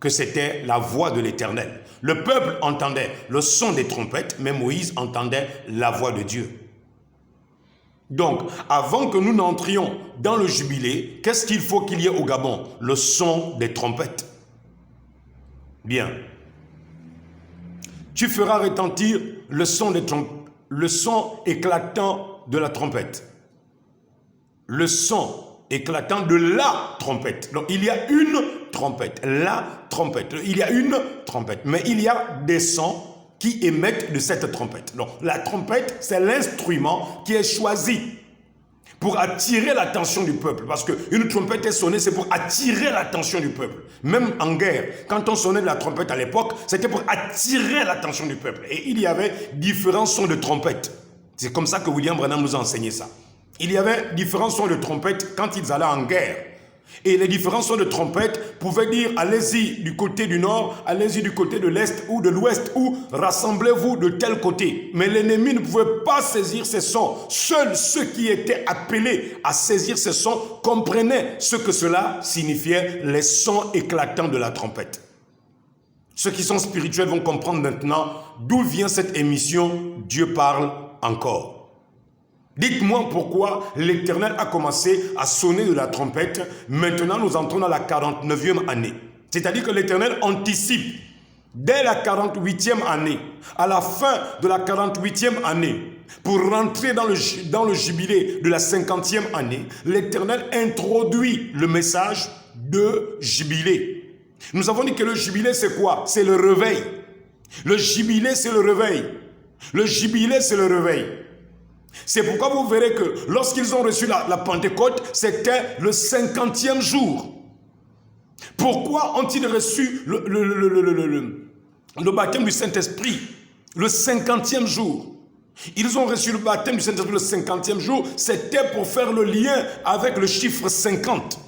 que c'était la voix de l'Éternel. Le peuple entendait le son des trompettes, mais Moïse entendait la voix de Dieu. Donc, avant que nous n'entrions dans le jubilé, qu'est-ce qu'il faut qu'il y ait au Gabon? Le son des trompettes. Bien. Tu feras retentir le son des trompettes. Le son éclatant de la trompette. Le son éclatant de la trompette. Donc, il y a une trompette. La trompette. Il y a une trompette. Mais il y a des sons qui émettent de cette trompette. Donc, la trompette, c'est l'instrument qui est choisi pour attirer l'attention du peuple. Parce qu'une trompette est sonnée, c'est pour attirer l'attention du peuple. Même en guerre, quand on sonnait de la trompette à l'époque, c'était pour attirer l'attention du peuple. Et il y avait différents sons de trompette. C'est comme ça que William Branham nous a enseigné ça. Il y avait différents sons de trompette quand ils allaient en guerre. Et les différents sons de trompette pouvaient dire allez-y du côté du nord, allez-y du côté de l'est ou de l'ouest, ou rassemblez-vous de tel côté. Mais l'ennemi ne pouvait pas saisir ces sons. Seuls ceux qui étaient appelés à saisir ces sons comprenaient ce que cela signifiait, les sons éclatants de la trompette. Ceux qui sont spirituels vont comprendre maintenant d'où vient cette émission « Dieu parle encore ». Dites-moi pourquoi l'Éternel a commencé à sonner de la trompette. Maintenant, nous entrons dans la 49e année. C'est-à-dire que l'Éternel anticipe dès la 48e année, à la fin de la 48e année, pour rentrer dans le jubilé de la 50e année, l'Éternel introduit le message de jubilé. Nous avons dit que le jubilé, c'est quoi? C'est le réveil. Le jubilé, c'est le réveil. Le jubilé, c'est le réveil. C'est pourquoi vous verrez que lorsqu'ils ont reçu la Pentecôte, c'était le 50e jour. Pourquoi ont-ils reçu le baptême du Saint-Esprit le 50e jour? Ils ont reçu le baptême du Saint-Esprit le 50e jour, c'était pour faire le lien avec le chiffre 50.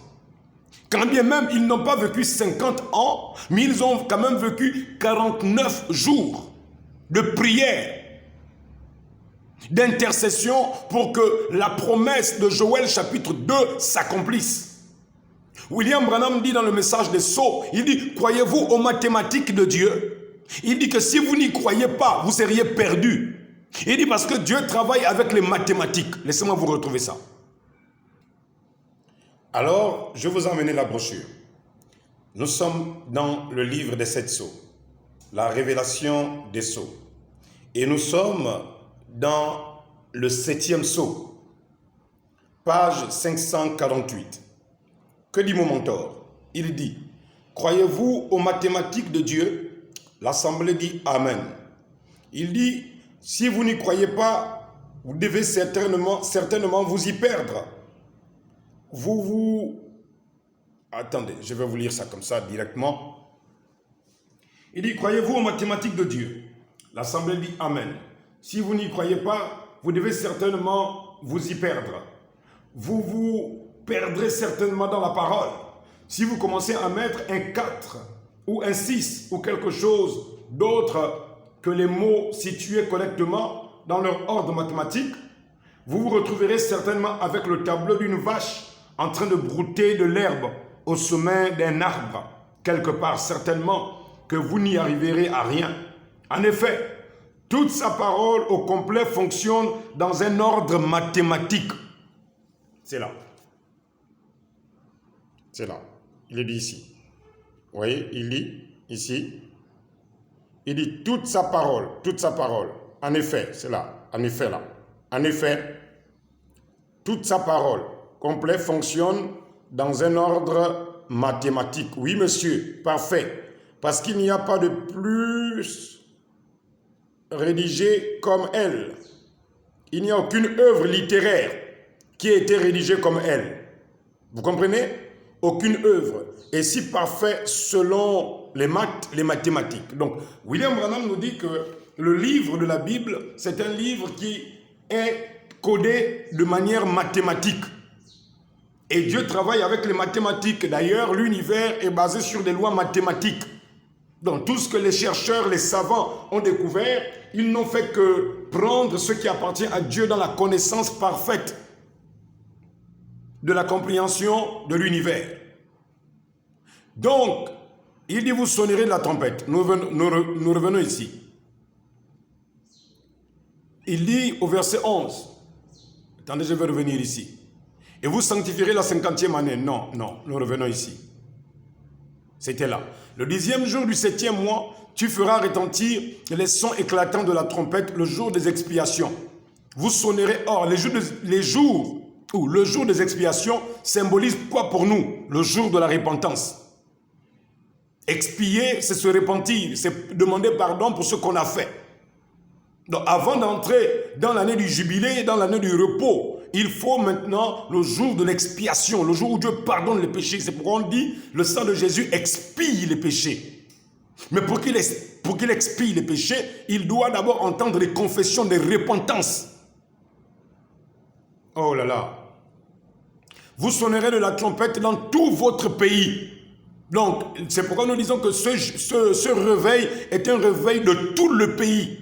Quand bien même ils n'ont pas vécu 50 ans, mais ils ont quand même vécu 49 jours de prière, d'intercession pour que la promesse de Joël chapitre 2 s'accomplisse. William Branham dit dans le message des Sceaux, il dit, croyez-vous aux mathématiques de Dieu? Il dit que si vous n'y croyez pas, vous seriez perdu. Il dit parce que Dieu travaille avec les mathématiques. Laissez-moi vous retrouver ça. Alors, je vous ai emmené la brochure. Nous sommes dans le livre des 7 sceaux, la révélation des sceaux. Et nous sommes dans le 7e psaume, page 548. Que dit mon mentor? Il dit, croyez-vous aux mathématiques de Dieu? L'Assemblée dit Amen. Il dit, si vous n'y croyez pas, vous devez certainement vous y perdre. Attendez, je vais vous lire ça comme ça directement. Il dit, croyez-vous aux mathématiques de Dieu? L'Assemblée dit Amen. Si vous n'y croyez pas, vous devez certainement vous y perdre. Vous vous perdrez certainement dans la parole. Si vous commencez à mettre un 4 ou un 6 ou quelque chose d'autre que les mots situés correctement dans leur ordre mathématique, vous vous retrouverez certainement avec le tableau d'une vache en train de brouter de l'herbe au sommet d'un arbre, quelque part. Certainement que vous n'y arriverez à rien. En effet, toute sa parole au complet fonctionne dans un ordre mathématique. C'est là. C'est là. Il est dit ici. Vous voyez, il dit ici. Il dit toute sa parole. En effet, c'est là. En effet, là. En effet, toute sa parole complet fonctionne dans un ordre mathématique. Oui, monsieur, parfait. Parce qu'il n'y a pas de plus rédigé comme elle. Il n'y a aucune œuvre littéraire qui a été rédigée comme elle. Vous comprenez? Aucune œuvre. Et si parfait selon les mathématiques. Donc, William Branham nous dit que le livre de la Bible, c'est un livre qui est codé de manière mathématique. Et Dieu travaille avec les mathématiques. D'ailleurs, l'univers est basé sur des lois mathématiques. Donc, tout ce que les chercheurs, les savants ont découvert, ils n'ont fait que prendre ce qui appartient à Dieu dans la connaissance parfaite de la compréhension de l'univers. Donc, il dit, vous sonnerez de la trompette. Nous revenons ici. Il dit au verset 11, attendez, je vais revenir ici. Et vous sanctifierez la 50e année. Non, nous revenons ici. C'était là. Le 10e jour du 7e mois, tu feras retentir les sons éclatants de la trompette, le jour des expiations. Vous sonnerez. Or, le jour des expiations symbolise quoi pour nous? Le jour de la repentance. Expier, c'est se repentir, c'est demander pardon pour ce qu'on a fait. Donc, avant d'entrer dans l'année du jubilé, dans l'année du repos, il faut maintenant le jour de l'expiation, le jour où Dieu pardonne les péchés. C'est pourquoi on dit le sang de Jésus expie les péchés. Mais pour qu'il expie les péchés, il doit d'abord entendre les confessions de repentance. Oh là là. Vous sonnerez de la trompette dans tout votre pays. Donc, c'est pourquoi nous disons que ce réveil est un réveil de tout le pays.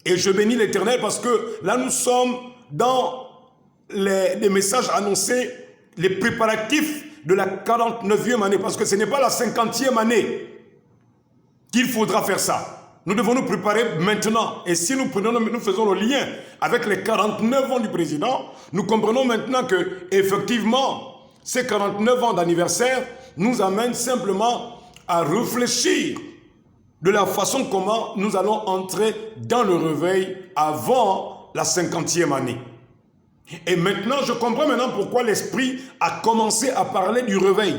Et je bénis l'Éternel parce que là, nous sommes dans les messages annoncés, les préparatifs de la 49e année. Parce que ce n'est pas la 50e année qu'il faudra faire ça. Nous devons nous préparer maintenant. Et si nous faisons le lien avec les 49 ans du président, nous comprenons maintenant que, effectivement, ces 49 ans d'anniversaire nous amènent simplement à réfléchir de la façon comment nous allons entrer dans le réveil avant la 50e année. Et maintenant, je comprends maintenant pourquoi l'Esprit a commencé à parler du réveil.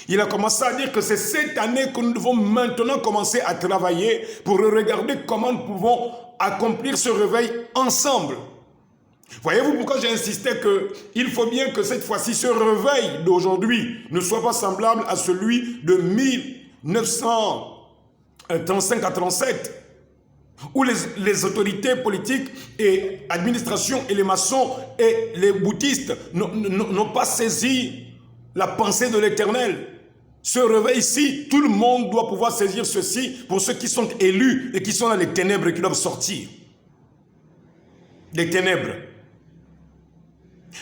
Il a commencé à dire que c'est cette année que nous devons maintenant commencer à travailler pour regarder comment nous pouvons accomplir ce réveil ensemble. Voyez-vous pourquoi j'ai insisté qu'il faut bien que cette fois-ci, ce réveil d'aujourd'hui ne soit pas semblable à celui de 1935 à 37, où les autorités politiques et administrations et les maçons et les bouddhistes n'ont pas saisi la pensée de l'Éternel. Ce réveil-ci, tout le monde doit pouvoir saisir ceci pour ceux qui sont élus et qui sont dans les ténèbres et qui doivent sortir. Des ténèbres.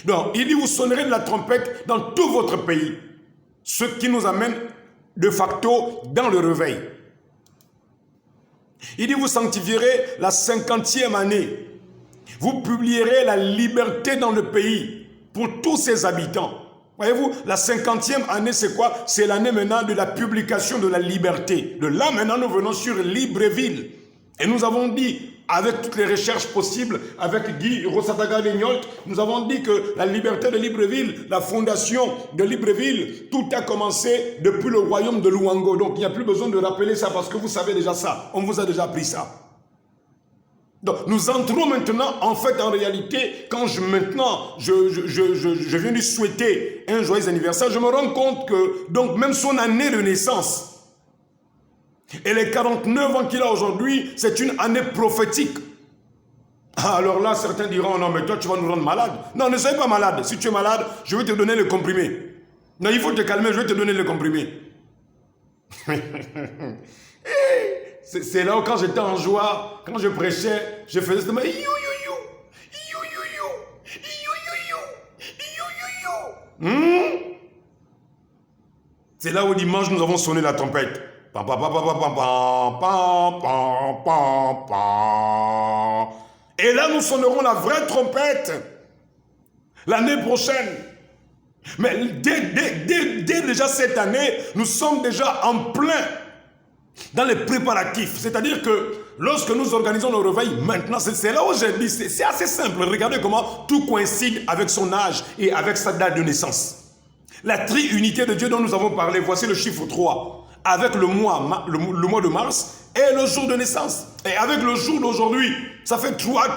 Donc, il dit, vous sonnerez de la trompette dans tout votre pays. Ce qui nous amène de facto dans le réveil. Il dit, vous sanctifierez la 50e année. Vous publierez la liberté dans le pays pour tous ses habitants. Voyez-vous, la 50e année, c'est quoi? C'est l'année maintenant de la publication de la liberté. De là, maintenant, nous venons sur Libreville. Et nous avons dit, avec toutes les recherches possibles, avec Guy Rosataga-Legnault, nous avons dit que la liberté de Libreville, la fondation de Libreville, tout a commencé depuis le royaume de Luango. Donc il n'y a plus besoin de rappeler ça parce que vous savez déjà ça. On vous a déjà appris ça. Donc nous entrons maintenant, en fait, en réalité, quand je viens lui souhaiter un joyeux anniversaire, je me rends compte que, donc même son année de naissance, et les 49 ans qu'il a aujourd'hui, c'est une année prophétique. Alors là, certains diront, non mais toi tu vas nous rendre malade. Non, ne soyez pas malade. Si tu es malade, je vais te donner le comprimé. Non, il faut te calmer, je vais te donner le comprimé. C'est là où quand j'étais en joie, quand je prêchais, je faisais ce c'est là où dimanche nous avons sonné la trompette. Et là nous sonnerons la vraie trompette l'année prochaine. Mais dès déjà cette année, nous sommes déjà en plein dans les préparatifs. C'est-à-dire que lorsque nous organisons nos réveils, maintenant, c'est là où j'ai dit, c'est assez simple. Regardez comment tout coïncide avec son âge et avec sa date de naissance. La triunité de Dieu dont nous avons parlé, voici le chiffre 3. Avec le mois de mars et le jour de naissance. Et avec le jour d'aujourd'hui, ça fait 3,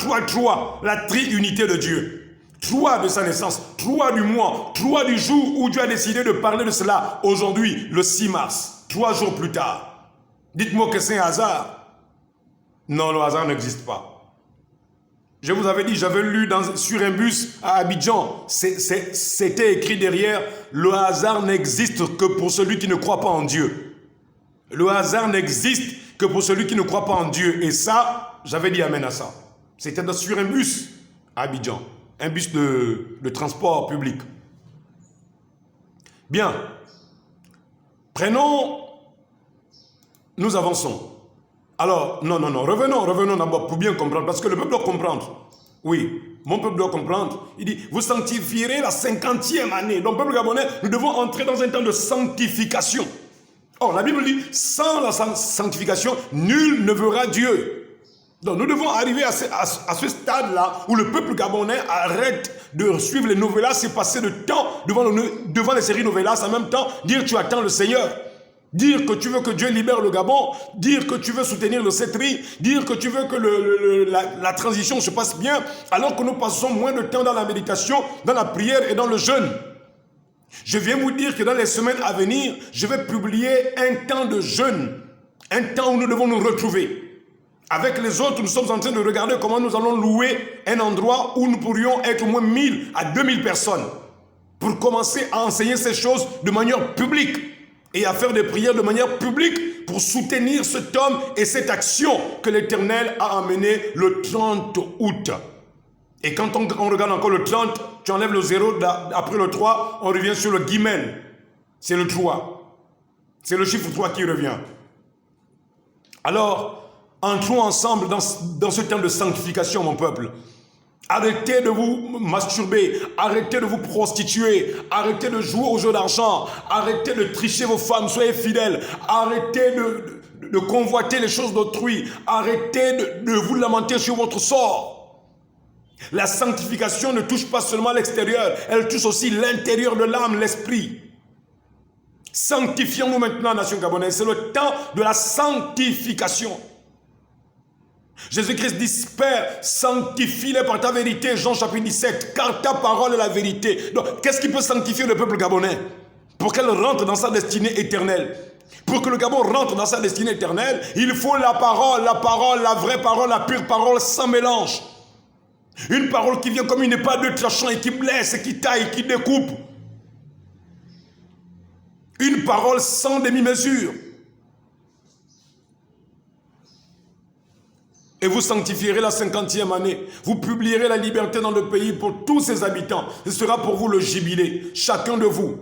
la triunité de Dieu. 3 de sa naissance, 3 du mois, 3 du jour où Dieu a décidé de parler de cela. Aujourd'hui, le 6 mars, 3 jours plus tard. Dites-moi que c'est un hasard. Non, le hasard n'existe pas. Je vous avais dit, j'avais lu sur un bus à Abidjan, c'était écrit derrière, le hasard n'existe que pour celui qui ne croit pas en Dieu. Le hasard n'existe que pour celui qui ne croit pas en Dieu. Et ça, j'avais dit amen à ça. C'était sur un bus à Abidjan, un bus de transport public. Bien. Nous avançons. Alors, non, revenons d'abord pour bien comprendre, parce que le peuple doit comprendre. Oui, mon peuple doit comprendre. Il dit, vous sanctifierez la 50e année. Donc, peuple gabonais, nous devons entrer dans un temps de sanctification. Or, la Bible dit, sans la sanctification, nul ne verra Dieu. Donc, nous devons arriver à ce stade-là où le peuple gabonais arrête de suivre les novellas et passer de temps devant les séries novellas, en même temps, dire tu attends le Seigneur. Dire que tu veux que Dieu libère le Gabon, dire que tu veux soutenir le CETRI, dire que tu veux que la transition se passe bien, alors que nous passons moins de temps dans la méditation, dans la prière et dans le jeûne. Je viens vous dire que dans les semaines à venir, je vais publier un temps de jeûne, un temps où nous devons nous retrouver. Avec les autres, nous sommes en train de regarder comment nous allons louer un endroit où nous pourrions être au moins 1000 à 2000 personnes pour commencer à enseigner ces choses de manière publique. Et à faire des prières de manière publique pour soutenir cet homme et cette action que l'Éternel a amené le 30 août. Et quand on regarde encore le 30, tu enlèves le 0, après le 3, on revient sur le guimel. C'est le 3. C'est le chiffre 3 qui revient. Alors, entrons ensemble dans ce temps de sanctification, mon peuple. Arrêtez de vous masturber, arrêtez de vous prostituer, arrêtez de jouer au jeu d'argent, arrêtez de tricher vos femmes, soyez fidèles, arrêtez de convoiter les choses d'autrui, arrêtez de vous lamenter sur votre sort. La sanctification ne touche pas seulement l'extérieur, elle touche aussi l'intérieur de l'âme, l'esprit. Sanctifions-nous maintenant, nation gabonaise, c'est le temps de la sanctification. Jésus-Christ dit, Père, sanctifie-les par ta vérité, Jean chapitre 17, car ta parole est la vérité. Donc, qu'est-ce qui peut sanctifier le peuple gabonais? Pour qu'elle rentre dans sa destinée éternelle. Pour que le Gabon rentre dans sa destinée éternelle, il faut la parole, la vraie parole, la pure parole, sans mélange. Une parole qui vient comme une épée de tranchant et qui blesse, et qui taille, qui découpe. Une parole sans demi-mesure. Et vous sanctifierez la 50e année. Vous publierez la liberté dans le pays pour tous ses habitants. Ce sera pour vous le jubilé. Chacun de vous.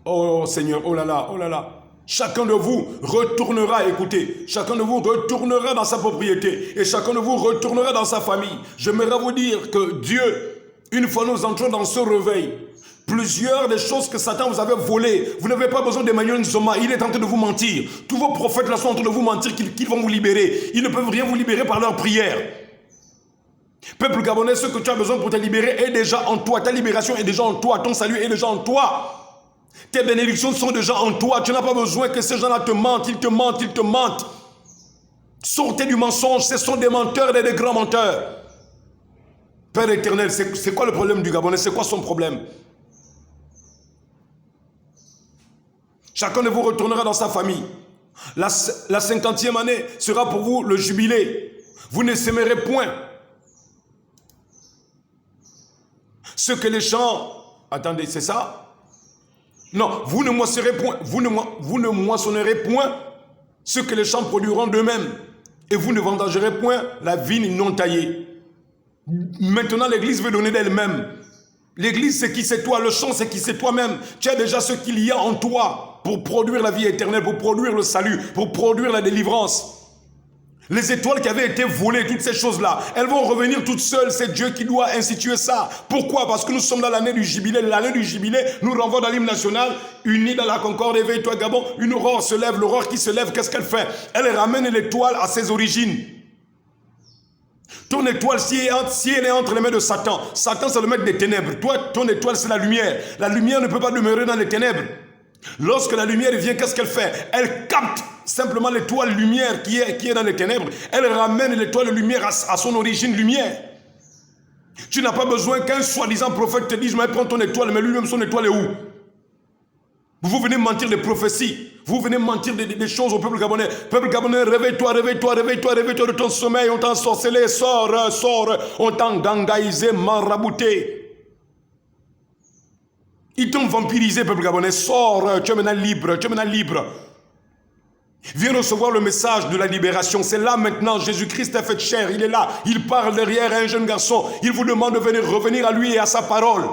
Oh Seigneur, oh là là. Chacun de vous retournera, écoutez, chacun de vous retournera dans sa propriété. Et chacun de vous retournera dans sa famille. J'aimerais vous dire que Dieu, une fois nous entrons dans ce réveil, Plusieurs des choses que Satan vous avait volées. Vous n'avez pas besoin d'Emmanuel Nzoma. Il est en train de vous mentir. Tous vos prophètes là sont en train de vous mentir qu'ils vont vous libérer. Ils ne peuvent rien vous libérer par leur prière. Peuple gabonais, ce que tu as besoin pour te libérer est déjà en toi. Ta libération est déjà en toi. Ton salut est déjà en toi. Tes bénédictions sont déjà en toi. Tu n'as pas besoin que ces gens-là te mentent. Ils te mentent, ils te mentent. Sortez du mensonge. Ce sont des menteurs et des grands menteurs. Père éternel, c'est quoi le problème du Gabonais? C'est quoi son problème? Chacun de vous retournera dans sa famille. La 50e année sera pour vous le jubilé. Vous ne sèmerez point. Ce que les champs... Attendez, c'est ça? Non, vous ne moissonnerez point. Vous ne moissonnerez point ce que les champs produiront d'eux-mêmes. Et vous ne vendangerez point la vigne non taillée. Maintenant, l'Église veut donner d'elle-même. L'Église, c'est qui? C'est toi. Le champ, c'est qui? C'est toi-même. Tu as déjà ce qu'il y a en toi pour produire la vie éternelle, pour produire le salut, pour produire la délivrance. Les étoiles qui avaient été volées, toutes ces choses-là, elles vont revenir toutes seules. C'est Dieu qui doit instituer ça. Pourquoi? Parce que nous sommes dans l'année du jubilé. L'année du jubilé nous renvoie dans l'hymne national, unis dans la concorde, éveille-toi Gabon. Une aurore se lève. L'aurore qui se lève, qu'est-ce qu'elle fait? Elle ramène l'étoile à ses origines. Ton étoile, si elle est entre les mains de Satan, Satan c'est le maître des ténèbres. Toi, ton étoile c'est la lumière. La lumière ne peut pas demeurer dans les ténèbres. Lorsque la lumière vient, qu'est-ce qu'elle fait? Elle capte simplement l'étoile lumière qui est dans les ténèbres. Elle ramène l'étoile lumière à son origine lumière. Tu n'as pas besoin qu'un soi-disant prophète te dise, mais prends ton étoile, mais lui-même son étoile est où? Vous venez mentir des prophéties. Vous venez mentir des choses au peuple gabonais. Peuple gabonais, réveille-toi, réveille-toi, réveille-toi, réveille-toi de ton sommeil. On t'a ensorcelé, sors, sors. On t'a gangaïsé, marabouté. Ils t'ont vampirisé, peuple gabonais. Sors, tu es maintenant libre, tu es maintenant libre. Viens recevoir le message de la libération. C'est là maintenant, Jésus-Christ est fait chair. Il est là, il parle derrière un jeune garçon. Il vous demande de revenir à lui et à sa parole.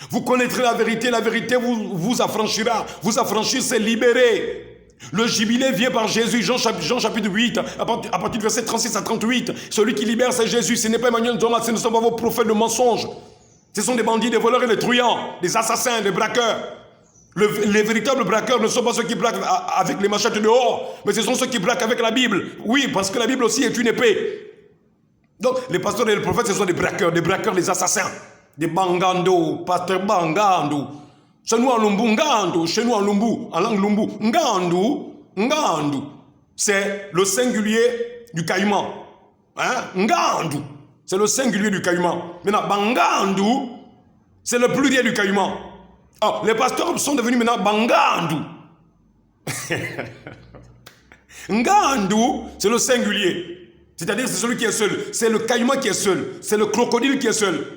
Vous connaîtrez la vérité vous affranchira. Vous affranchir, c'est libérer. Le jubilé vient par Jésus. Jean chapitre 8, à partir du verset 36 à 38. Celui qui libère, c'est Jésus. Ce n'est pas Emmanuel Nzoma, ce ne sont pas vos prophètes de mensonges. Ce sont des bandits, des voleurs et des truands, des assassins, des braqueurs. Les véritables braqueurs ne sont pas ceux qui braquent avec les machettes dehors, mais ce sont ceux qui braquent avec la Bible. Oui, parce que la Bible aussi est une épée. Donc, les pasteurs et les prophètes, ce sont des braqueurs, des assassins. Des bangando, pasteur bangando. Chez nous en Lumbu, ngando. Chez nous en Lumbu, en langue Lumbu, ngando. C'est le singulier du caïman. Hein? Ngando. C'est le singulier du caïman. Maintenant, bangando, c'est le pluriel du caïman. Oh, les pasteurs sont devenus maintenant bangando. Ngando, c'est le singulier. C'est-à-dire, c'est celui qui est seul. C'est le caïman qui est seul. C'est le crocodile qui est seul.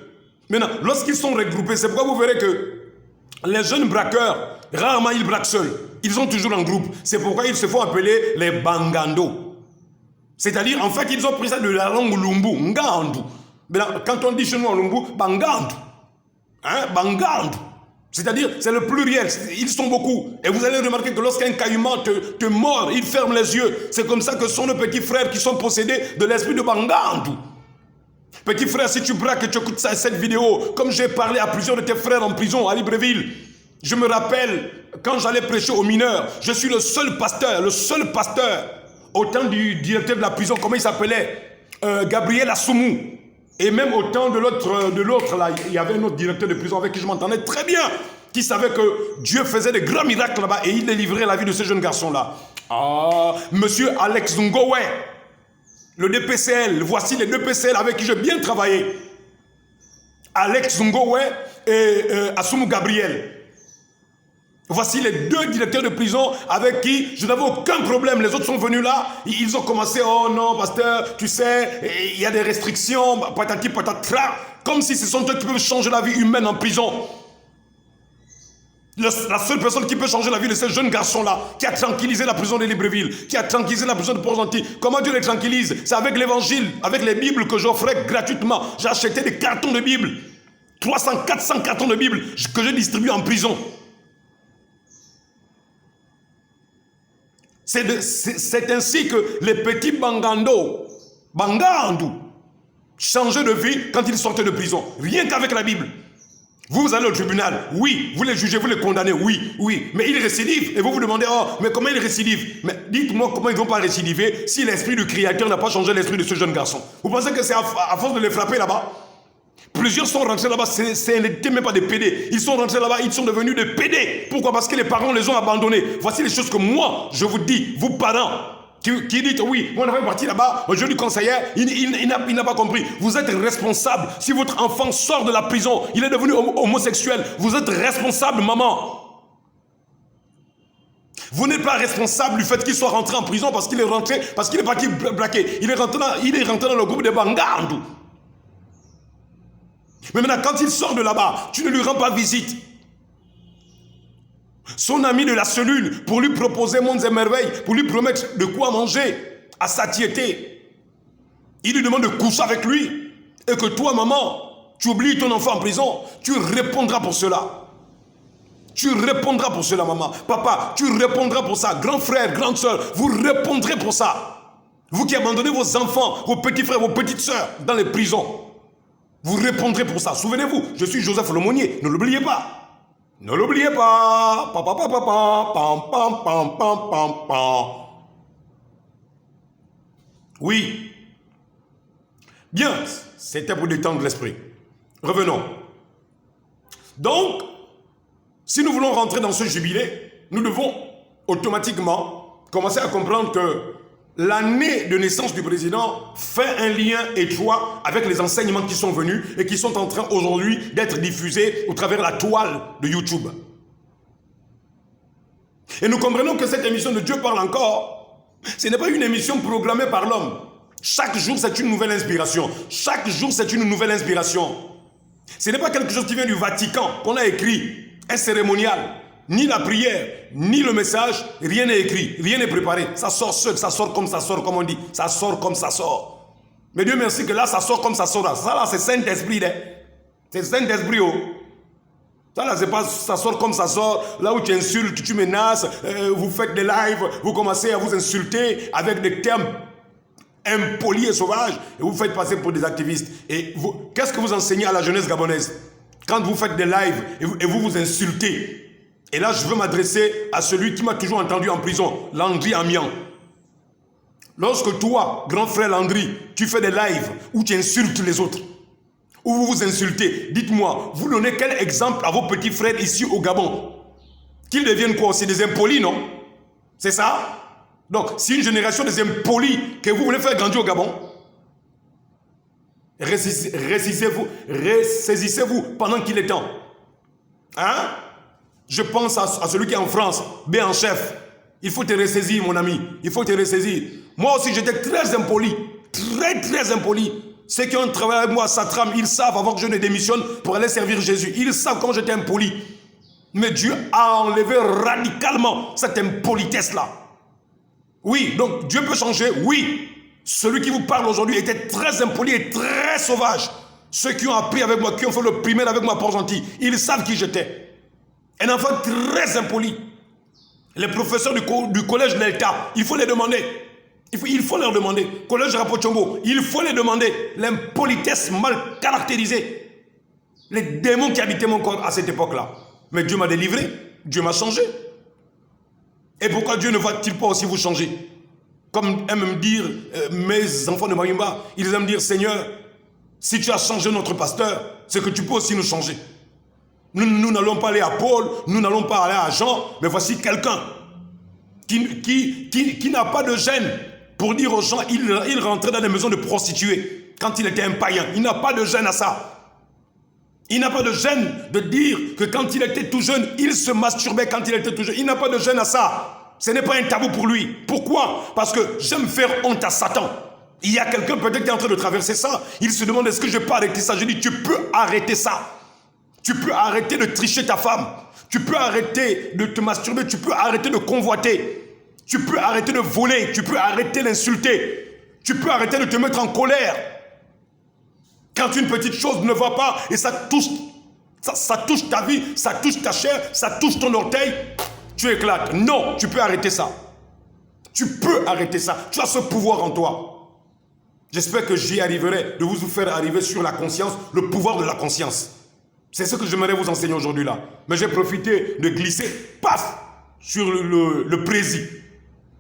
Maintenant, lorsqu'ils sont regroupés, c'est pourquoi vous verrez que les jeunes braqueurs, rarement ils braquent seuls. Ils sont toujours en groupe. C'est pourquoi ils se font appeler les bangando. C'est-à-dire, en fait, ils ont pris ça de la langue Lumbu, ngando. Maintenant, quand on dit chez nous en Lumbu, bangando. Hein, bangando. C'est-à-dire, c'est le pluriel. Ils sont beaucoup. Et vous allez remarquer que lorsqu'un caïman te mord, il ferme les yeux. C'est comme ça que sont nos petits frères qui sont possédés de l'esprit de bangando. Petit frère, si tu braques et tu écoutes cette vidéo, comme j'ai parlé à plusieurs de tes frères en prison à Libreville, je me rappelle, quand j'allais prêcher aux mineurs, je suis le seul pasteur au temps du directeur de la prison, comment il s'appelait, Gabriel Assoumou. Et même au temps de l'autre, là, il y avait un autre directeur de prison avec qui je m'entendais très bien, qui savait que Dieu faisait des grands miracles là-bas et il délivrait la vie de ces jeunes garçons-là. Ah, monsieur Alex Ngowe. Le DPCL, voici les deux PCL avec qui j'ai bien travaillé. Alex Ngowe et Assoumou Gabriel. Voici les deux directeurs de prison avec qui je n'avais aucun problème. Les autres sont venus là, ils ont commencé, oh non, pasteur, tu sais, il y a des restrictions, patati patatra, comme si ce sont eux qui peuvent changer la vie humaine en prison. La seule personne qui peut changer la vie de ces jeunes garçons-là, qui a tranquillisé la prison de Libreville, qui a tranquillisé la prison de Port-Gentil, comment Dieu les tranquillise? C'est avec l'évangile, avec les Bibles que j'offrais gratuitement. J'ai acheté des cartons de Bible, 300, 400 cartons de Bible que j'ai distribués en prison. C'est ainsi que les petits bangando changeaient de vie quand ils sortaient de prison. Rien qu'avec la Bible. Vous allez au tribunal, oui. Vous les jugez, vous les condamnez, oui, oui. Mais ils récidivent. Et vous vous demandez, oh, mais comment ils récidivent? Mais dites-moi comment ils ne vont pas récidiver si l'esprit du Créateur n'a pas changé l'esprit de ce jeune garçon. Vous pensez que c'est à force de les frapper là-bas? Plusieurs sont rentrés là-bas, ce n'était même pas des PD. Ils sont rentrés là-bas, ils sont devenus des PD. Pourquoi? Parce que les parents les ont abandonnés. Voici les choses que moi, je vous dis, vous parents, qui dites, oui, moi on avait parti là-bas, je lui conseillais, il n'a pas compris. Vous êtes responsable. Si votre enfant sort de la prison, il est devenu homosexuel, vous êtes responsable, maman. Vous n'êtes pas responsable du fait qu'il soit rentré en prison parce qu'il est rentré, parce qu'il est parti braquer. Il est rentré dans le groupe des Bangandou. Mais maintenant, quand il sort de là-bas, tu ne lui rends pas visite. Son ami de la cellule, pour lui proposer mondes et merveilles, pour lui promettre de quoi manger, à satiété. Il lui demande de coucher avec lui. Et que toi, maman, tu oublies ton enfant en prison, tu répondras pour cela. Tu répondras pour cela, maman. Papa, tu répondras pour ça. Grand frère, grande soeur, vous répondrez pour ça. Vous qui abandonnez vos enfants, vos petits frères, vos petites soeurs dans les prisons. Vous répondrez pour ça. Souvenez-vous, je suis Joseph Lemonnier. Ne l'oubliez pas. Ne l'oubliez pas. Pam, pam, pam, pam, pam, pam, pam, pam, pam. Oui. Bien, c'était pour détendre l'esprit. Revenons. Donc, si nous voulons rentrer dans ce jubilé, nous devons automatiquement commencer à comprendre que l'année de naissance du président fait un lien étroit avec les enseignements qui sont venus et qui sont en train aujourd'hui d'être diffusés au travers de la toile de YouTube. Et nous comprenons que cette émission de Dieu parle encore, ce n'est pas une émission programmée par l'homme. Chaque jour, c'est une nouvelle inspiration. Chaque jour, c'est une nouvelle inspiration. Ce n'est pas quelque chose qui vient du Vatican, qu'on a écrit, un cérémonial. Ni la prière, ni le message, rien n'est écrit, rien n'est préparé. Ça sort seul, ça sort, comme on dit. Ça sort comme ça sort. Mais Dieu merci que là, ça sort comme ça sort. Là. Ça là, c'est Saint-Esprit. C'est Saint-Esprit. Oh. Ça là, c'est pas ça sort comme ça sort. Là où tu insultes, tu menaces, vous faites des lives, vous commencez à vous insulter avec des termes impolis et sauvages. Et vous faites passer pour des activistes. Et qu'est-ce que vous enseignez à la jeunesse gabonaise? Quand vous faites des lives et vous vous insultez. Et là, je veux m'adresser à celui qui m'a toujours entendu en prison, Landry Amian. Lorsque toi, grand frère Landry, tu fais des lives où tu insultes les autres, où vous vous insultez, dites-moi, vous donnez quel exemple à vos petits frères ici au Gabon? Qu'ils deviennent quoi? C'est des impolis, non? C'est ça? Donc, c'est une génération des impolis que vous voulez faire grandir au Gabon. Ressaisissez-vous pendant qu'il est temps. Hein? Je pense à celui qui est en France, B en chef. Il faut te ressaisir, mon ami. Il faut te ressaisir. Moi aussi, j'étais très impoli. Très impoli. Ceux qui ont travaillé avec moi à Satram, ils savent avant que je ne démissionne pour aller servir Jésus. Ils savent comment j'étais impoli. Mais Dieu a enlevé radicalement cette impolitesse-là. Oui, donc Dieu peut changer, oui. Celui qui vous parle aujourd'hui était très impoli et très sauvage. Ceux qui ont appris avec moi, qui ont fait le primaire avec moi à Port-Gentil, ils savent qui j'étais. Un enfant très impoli. Les professeurs du collège Delta, il faut les demander. Il faut leur demander. Collège Rapochombo, il faut les demander. L'impolitesse mal caractérisée. Les démons qui habitaient mon corps à cette époque-là. Mais Dieu m'a délivré. Dieu m'a changé. Et pourquoi Dieu ne va-t-il pas aussi vous changer? Comme aiment me dire mes enfants de Mayumba, ils aiment dire, Seigneur, si tu as changé notre pasteur, c'est que tu peux aussi nous changer. Nous n'allons pas aller à Paul, nous n'allons pas aller à Jean, mais voici quelqu'un qui n'a pas de gêne pour dire aux gens, il rentrait dans des maisons de prostituées quand il était un païen. Il n'a pas de gêne à ça. Il n'a pas de gêne de dire que quand il était tout jeune, il se masturbait quand il était tout jeune. Il n'a pas de gêne à ça. Ce n'est pas un tabou pour lui. Pourquoi? Parce que j'aime faire honte à Satan. Il y a quelqu'un peut-être qui est en train de traverser ça. Il se demande, est-ce que je peux arrêter ça? Je dis, tu peux arrêter ça. Tu peux arrêter de tricher ta femme. Tu peux arrêter de te masturber. Tu peux arrêter de convoiter. Tu peux arrêter de voler. Tu peux arrêter d'insulter. Tu peux arrêter de te mettre en colère. Quand une petite chose ne va pas et ça touche ta vie, ça touche ta chair, ça touche ton orteil, tu éclates. Non, tu peux arrêter ça. Tu peux arrêter ça. Tu as ce pouvoir en toi. J'espère que j'y arriverai de vous faire arriver sur la conscience, le pouvoir de la conscience. C'est ce que j'aimerais vous enseigner aujourd'hui là. Mais j'ai profité de glisser, paf, sur le prési.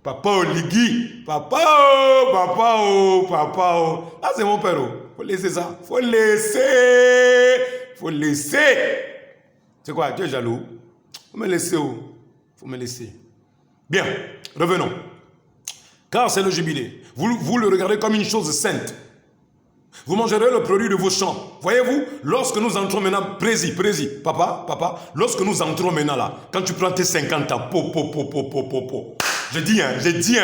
Papa Oligui, papa oh. Ah, c'est mon père. Faut laisser ça. Faut laisser. C'est quoi? Tu es jaloux? Faut me laisser. Faut me laisser. Bien, revenons. Car c'est le jubilé. Vous le regardez comme une chose sainte. Vous mangerez le produit de vos champs. Voyez-vous, lorsque nous entrons maintenant, prési, papa, lorsque nous entrons maintenant là, quand tu prends tes 50 ans, je dis,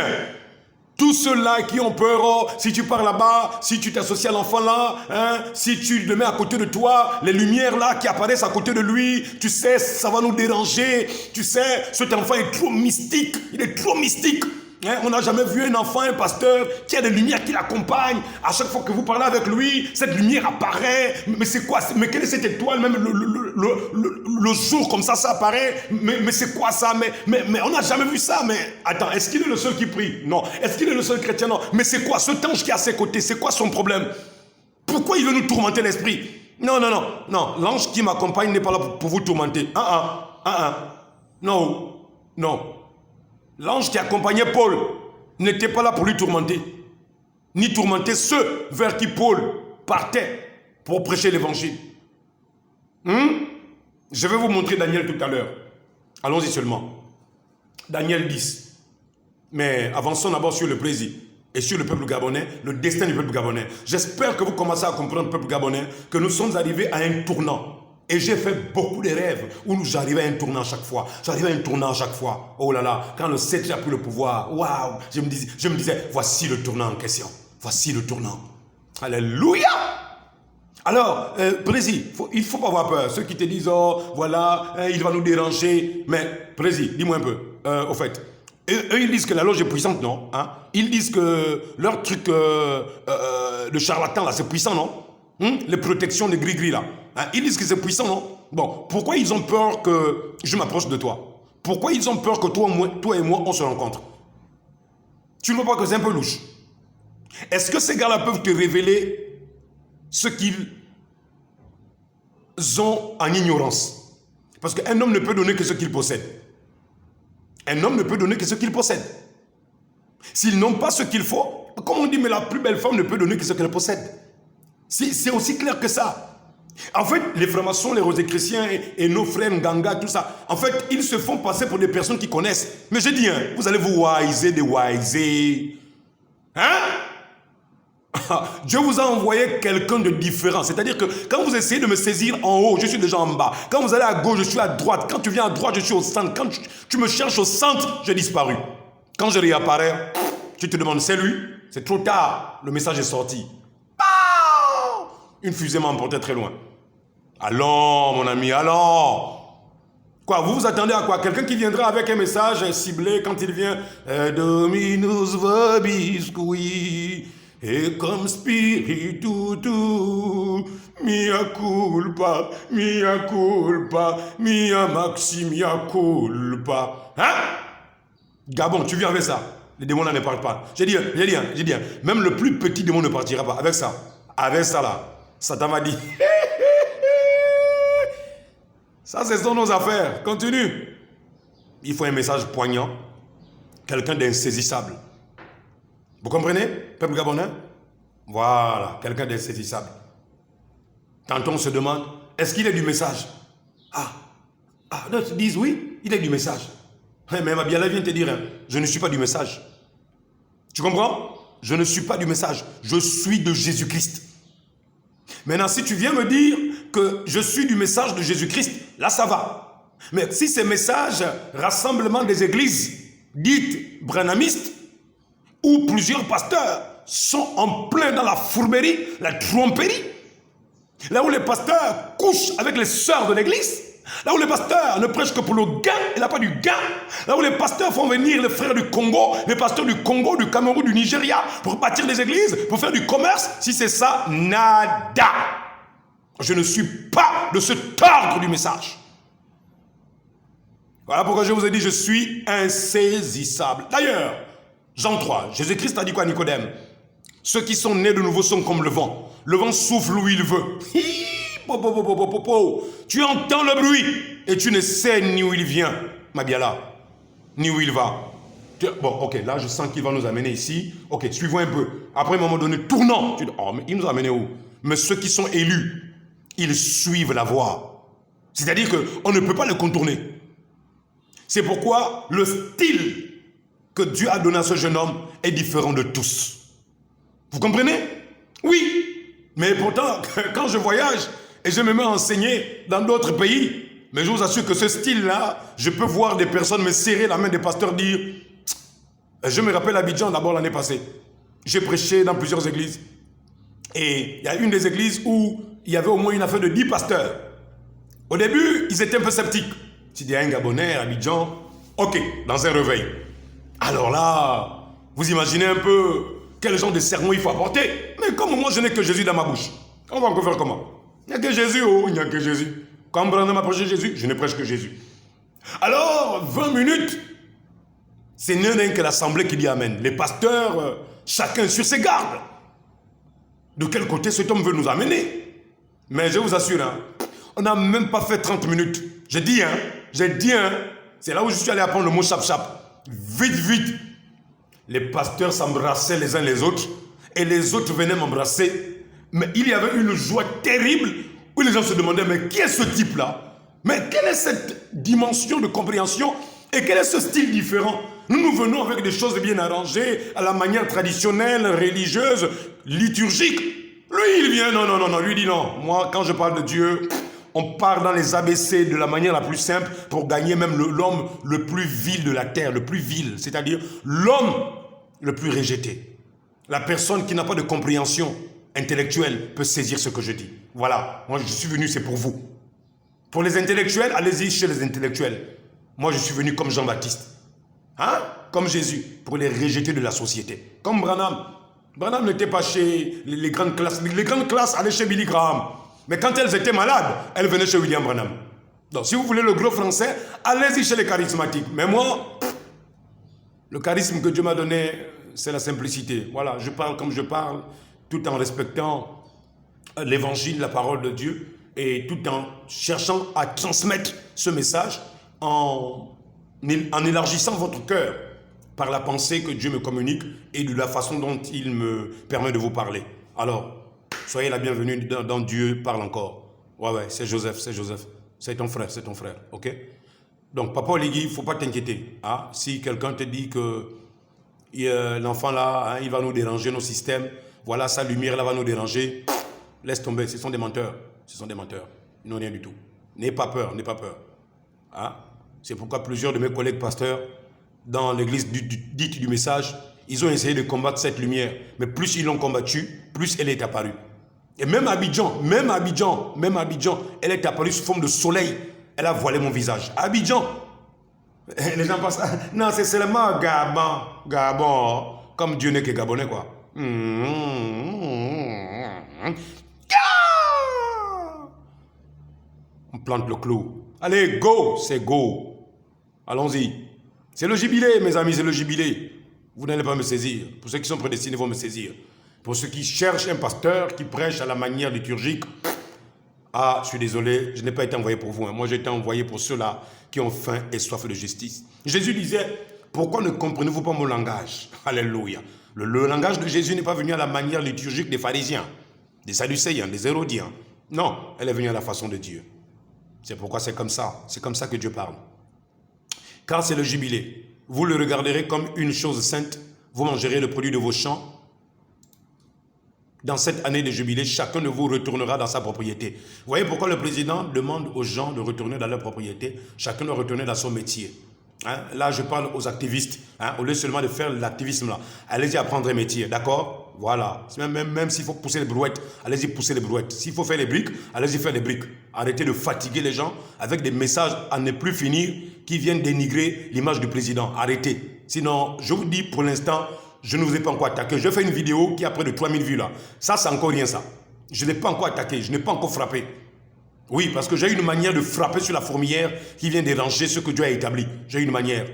tous ceux-là qui ont peur, oh, si tu pars là-bas, si tu t'associes à l'enfant là, si tu le mets à côté de toi, les lumières là qui apparaissent à côté de lui, tu sais, ça va nous déranger. Tu sais, cet enfant est trop mystique, il est trop mystique. On n'a jamais vu un enfant, un pasteur qui a des lumières qui l'accompagnent. À chaque fois que vous parlez avec lui, cette lumière apparaît. Mais c'est quoi? Mais quelle est cette étoile? Même le jour comme ça apparaît. Mais c'est quoi ça? Mais on n'a jamais vu ça. Mais attends, est-ce qu'il est le seul qui prie? Non. Est-ce qu'il est le seul chrétien? Non. Mais c'est quoi? Cet ange qui est à ses côtés, c'est quoi son problème? Pourquoi il veut nous tourmenter l'esprit? Non. L'ange qui m'accompagne n'est pas là pour vous tourmenter. Non. L'ange qui accompagnait Paul n'était pas là pour lui tourmenter, ni tourmenter ceux vers qui Paul partait pour prêcher l'évangile. Je vais vous montrer Daniel tout à l'heure. Allons-y seulement. Daniel 10. Mais avançons d'abord sur le président et sur le peuple gabonais, le destin du peuple gabonais. J'espère que vous commencez à comprendre, peuple gabonais, que nous sommes arrivés à un tournant. Et j'ai fait beaucoup de rêves où j'arrivais à un tournant à chaque fois. Oh là là, quand le sceptre a pris le pouvoir, waouh, je me disais, voici le tournant en question. Voici le tournant. Alléluia! Alors, président, il ne faut pas avoir peur. Ceux qui te disent, oh, voilà, il va nous déranger. Mais, président, dis-moi un peu, au fait, eux, ils disent que la loge est puissante, non? Ils disent que leur truc de charlatan, là, c'est puissant, non? Les protections de gris-gris là. Ils disent que c'est puissant, non? Bon, pourquoi ils ont peur que je m'approche de toi? Pourquoi ils ont peur que toi et moi, on se rencontre? Tu ne vois pas que c'est un peu louche? Est-ce que ces gars-là peuvent te révéler ce qu'ils ont en ignorance? Parce qu'un homme ne peut donner que ce qu'il possède. Un homme ne peut donner que ce qu'il possède. S'ils n'ont pas ce qu'il faut, comme on dit, mais la plus belle femme ne peut donner que ce qu'elle possède. C'est aussi clair que ça. En fait, les francs-maçons, les rosicruciens et nos frères Nganga, tout ça, en fait, ils se font passer pour des personnes qui connaissent. Mais je dis, vous allez vous wiser, déwiser. Dieu vous a envoyé quelqu'un de différent. C'est-à-dire que quand vous essayez de me saisir en haut, je suis déjà en bas. Quand vous allez à gauche, je suis à droite. Quand tu viens à droite, je suis au centre. Quand tu me cherches au centre, j'ai disparu. Quand je réapparais, tu te demandes, c'est lui? C'est trop tard. Le message est sorti. Une fusée m'a emporté très loin. Allons, mon ami, allons. Quoi, vous vous attendez à quoi? Quelqu'un qui viendra avec un message ciblé quand il vient. Dominus vobiscui, et comme spiritu tu, mia culpa, mia maxi, mia culpa. Gabon, tu viens avec ça. Les démons là ne partent pas. J'ai dit, même le plus petit démon ne partira pas avec ça. Avec ça là. Satan m'a dit, ça ce sont nos affaires, continue. Il faut un message poignant, quelqu'un d'insaisissable. Vous comprenez, peuple gabonais? Voilà, quelqu'un d'insaisissable. Tantôt on se demande, est-ce qu'il est du message? D'autres disent oui, il est du message. Mais Mabiala vient te dire, je ne suis pas du message. Tu comprends? Je ne suis pas du message, je suis de Jésus-Christ. Maintenant, si tu viens me dire que je suis du message de Jésus-Christ, là ça va. Mais si ces messages, rassemblement des églises dites branhamistes, où plusieurs pasteurs sont en plein dans la fourberie, la tromperie, là où les pasteurs couchent avec les sœurs de l'église, là où les pasteurs ne prêchent que pour le gain, il n'y a pas du gain. Là où les pasteurs font venir les frères du Congo, les pasteurs du Congo, du Cameroun, du Nigeria, pour bâtir des églises, pour faire du commerce. Si c'est ça, nada. Je ne suis pas de cet ordre du message. Voilà pourquoi je vous ai dit, je suis insaisissable. D'ailleurs, Jean 3, Jésus-Christ a dit quoi à Nicodème? Ceux qui sont nés de nouveau sont comme le vent. Le vent souffle où il veut. Tu entends le bruit et tu ne sais ni où il vient, Mabiala, ni où il va. Bon, ok, là je sens qu'il va nous amener ici. Ok, suivons un peu. Après, à un moment donné, tournant. Tu dis, oh, mais il nous a amené où? Mais ceux qui sont élus, ils suivent la voie. C'est-à-dire qu'on ne peut pas le contourner. C'est pourquoi le style que Dieu a donné à ce jeune homme est différent de tous. Vous comprenez? Oui. Mais pourtant, quand je voyage et je me mets à enseigner dans d'autres pays, mais je vous assure que ce style-là, je peux voir des personnes me serrer la main des pasteurs dire... Je me rappelle Abidjan d'abord l'année passée. J'ai prêché dans plusieurs églises. Et il y a une des églises où il y avait au moins une affaire de 10 pasteurs. Au début, ils étaient un peu sceptiques. Tu dis à un Gabonais, Abidjan, ok, dans un réveil. Alors là, vous imaginez un peu quel genre de sermon il faut apporter. Mais comme moi, je n'ai que Jésus dans ma bouche. On va encore faire comment? Il n'y a que Jésus, oh, il n'y a que Jésus. Quand Branham a prêché Jésus, je ne prêche que Jésus. Alors, 20 minutes, c'est rien que l'assemblée qui dit Amen. Les pasteurs, chacun sur ses gardes. De quel côté cet homme veut nous amener? Mais je vous assure, hein, on n'a même pas fait 30 minutes. J'ai dit, c'est là où je suis allé apprendre le mot chap-chap. Vite, vite. Les pasteurs s'embrassaient les uns les autres et les autres venaient m'embrasser. Mais il y avait une joie terrible où les gens se demandaient, mais qui est ce type-là? Mais quelle est cette dimension de compréhension et quel est ce style différent? Nous venons avec des choses bien arrangées, à la manière traditionnelle, religieuse, liturgique. Lui, il vient, non, lui dit non. Moi, quand je parle de Dieu, on part dans les ABC de la manière la plus simple pour gagner même l'homme le plus vil de la terre, le plus vil, c'est-à-dire l'homme le plus rejeté. La personne qui n'a pas de compréhension intellectuelle peut saisir ce que je dis. Voilà, moi je suis venu, c'est pour vous. Pour les intellectuels, allez-y chez les intellectuels. Moi, je suis venu comme Jean-Baptiste. Hein? Comme Jésus, pour les rejeter de la société. Comme Branham. Branham n'était pas chez les grandes classes. Les grandes classes allaient chez Billy Graham. Mais quand elles étaient malades, elles venaient chez William Branham. Donc, si vous voulez le gros français, allez-y chez les charismatiques. Mais moi, le charisme que Dieu m'a donné, c'est la simplicité. Voilà, je parle comme je parle, tout en respectant l'évangile, la parole de Dieu, et tout en cherchant à transmettre ce message en élargissant votre cœur par la pensée que Dieu me communique et de la façon dont il me permet de vous parler. Alors, soyez la bienvenue dans Dieu parle encore. Ouais, c'est Joseph. C'est ton frère, ok? Donc, Papa Oligui, il ne faut pas t'inquiéter. Hein? Si quelqu'un te dit que l'enfant là, hein, il va nous déranger nos systèmes, voilà, sa lumière là va nous déranger, laisse tomber, ce sont des menteurs. Ils n'ont rien du tout. N'aie pas peur. Hein? C'est pourquoi plusieurs de mes collègues pasteurs, dans l'église dite du message, ils ont essayé de combattre cette lumière. Mais plus ils l'ont combattue, plus elle est apparue. Et même Abidjan, elle est apparue sous forme de soleil. Elle a voilé mon visage. Abidjan. Les gens pensent, non, c'est seulement Gabon. Comme Dieu n'est que Gabonais, quoi. On plante le clou. Allez, go, c'est go. Allons-y. C'est le jubilé, mes amis, c'est le jubilé. Vous n'allez pas me saisir. Pour ceux qui sont prédestinés, vont me saisir. Pour ceux qui cherchent un pasteur qui prêche à la manière liturgique, ah, je suis désolé, je n'ai pas été envoyé pour vous. Hein. Moi, j'ai été envoyé pour ceux-là qui ont faim et soif de justice. Jésus disait, pourquoi ne comprenez-vous pas mon langage? Alléluia. Le langage de Jésus n'est pas venu à la manière liturgique des pharisiens, des sadducéens, des hérodiens. Non, elle est venue à la façon de Dieu. C'est pourquoi c'est comme ça que Dieu parle. Car c'est le jubilé. Vous le regarderez comme une chose sainte. Vous mangerez le produit de vos champs. Dans cette année de jubilé, chacun de vous retournera dans sa propriété. Vous voyez pourquoi le président demande aux gens de retourner dans leur propriété? Chacun doit retourner dans son métier. Hein? Là, je parle aux activistes. Hein? Au lieu seulement de faire l'activisme là, allez-y apprendre un métier, d'accord? Voilà. Même s'il faut pousser les brouettes, allez-y pousser les brouettes. S'il faut faire les briques, allez-y faire les briques. Arrêtez de fatiguer les gens avec des messages à ne plus finir qui viennent dénigrer l'image du président. Arrêtez. Sinon, je vous dis pour l'instant, je ne vous ai pas encore attaqué. Je fais une vidéo qui a près de 3000 vues là. Ça, c'est encore rien ça. Je n'ai pas encore attaqué, je n'ai pas encore frappé. Oui, parce que j'ai une manière de frapper sur la fourmilière qui vient déranger ce que Dieu a établi. J'ai une manière.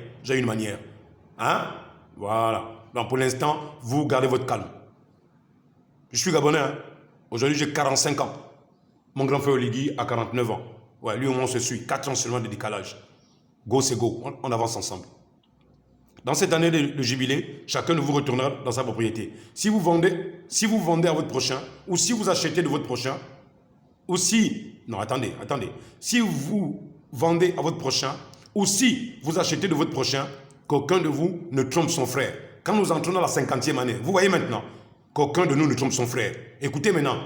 Hein? Voilà. Donc pour l'instant, vous gardez votre calme. Je suis Gabonais. Hein? Aujourd'hui, j'ai 45 ans. Mon grand frère Oligui a 49 ans. Ouais, lui au moins on se suit. 4 ans seulement de décalage. Go, c'est go. On avance ensemble. Dans cette année de jubilé, chacun de vous retournera dans sa propriété. Si vous vendez à votre prochain, ou si vous achetez de votre prochain, ou si... Non, attendez. Si vous vendez à votre prochain, ou si vous achetez de votre prochain, qu'aucun de vous ne trompe son frère. Quand nous entrons dans la 50e année, vous voyez maintenant, qu'aucun de nous ne trompe son frère. Écoutez maintenant,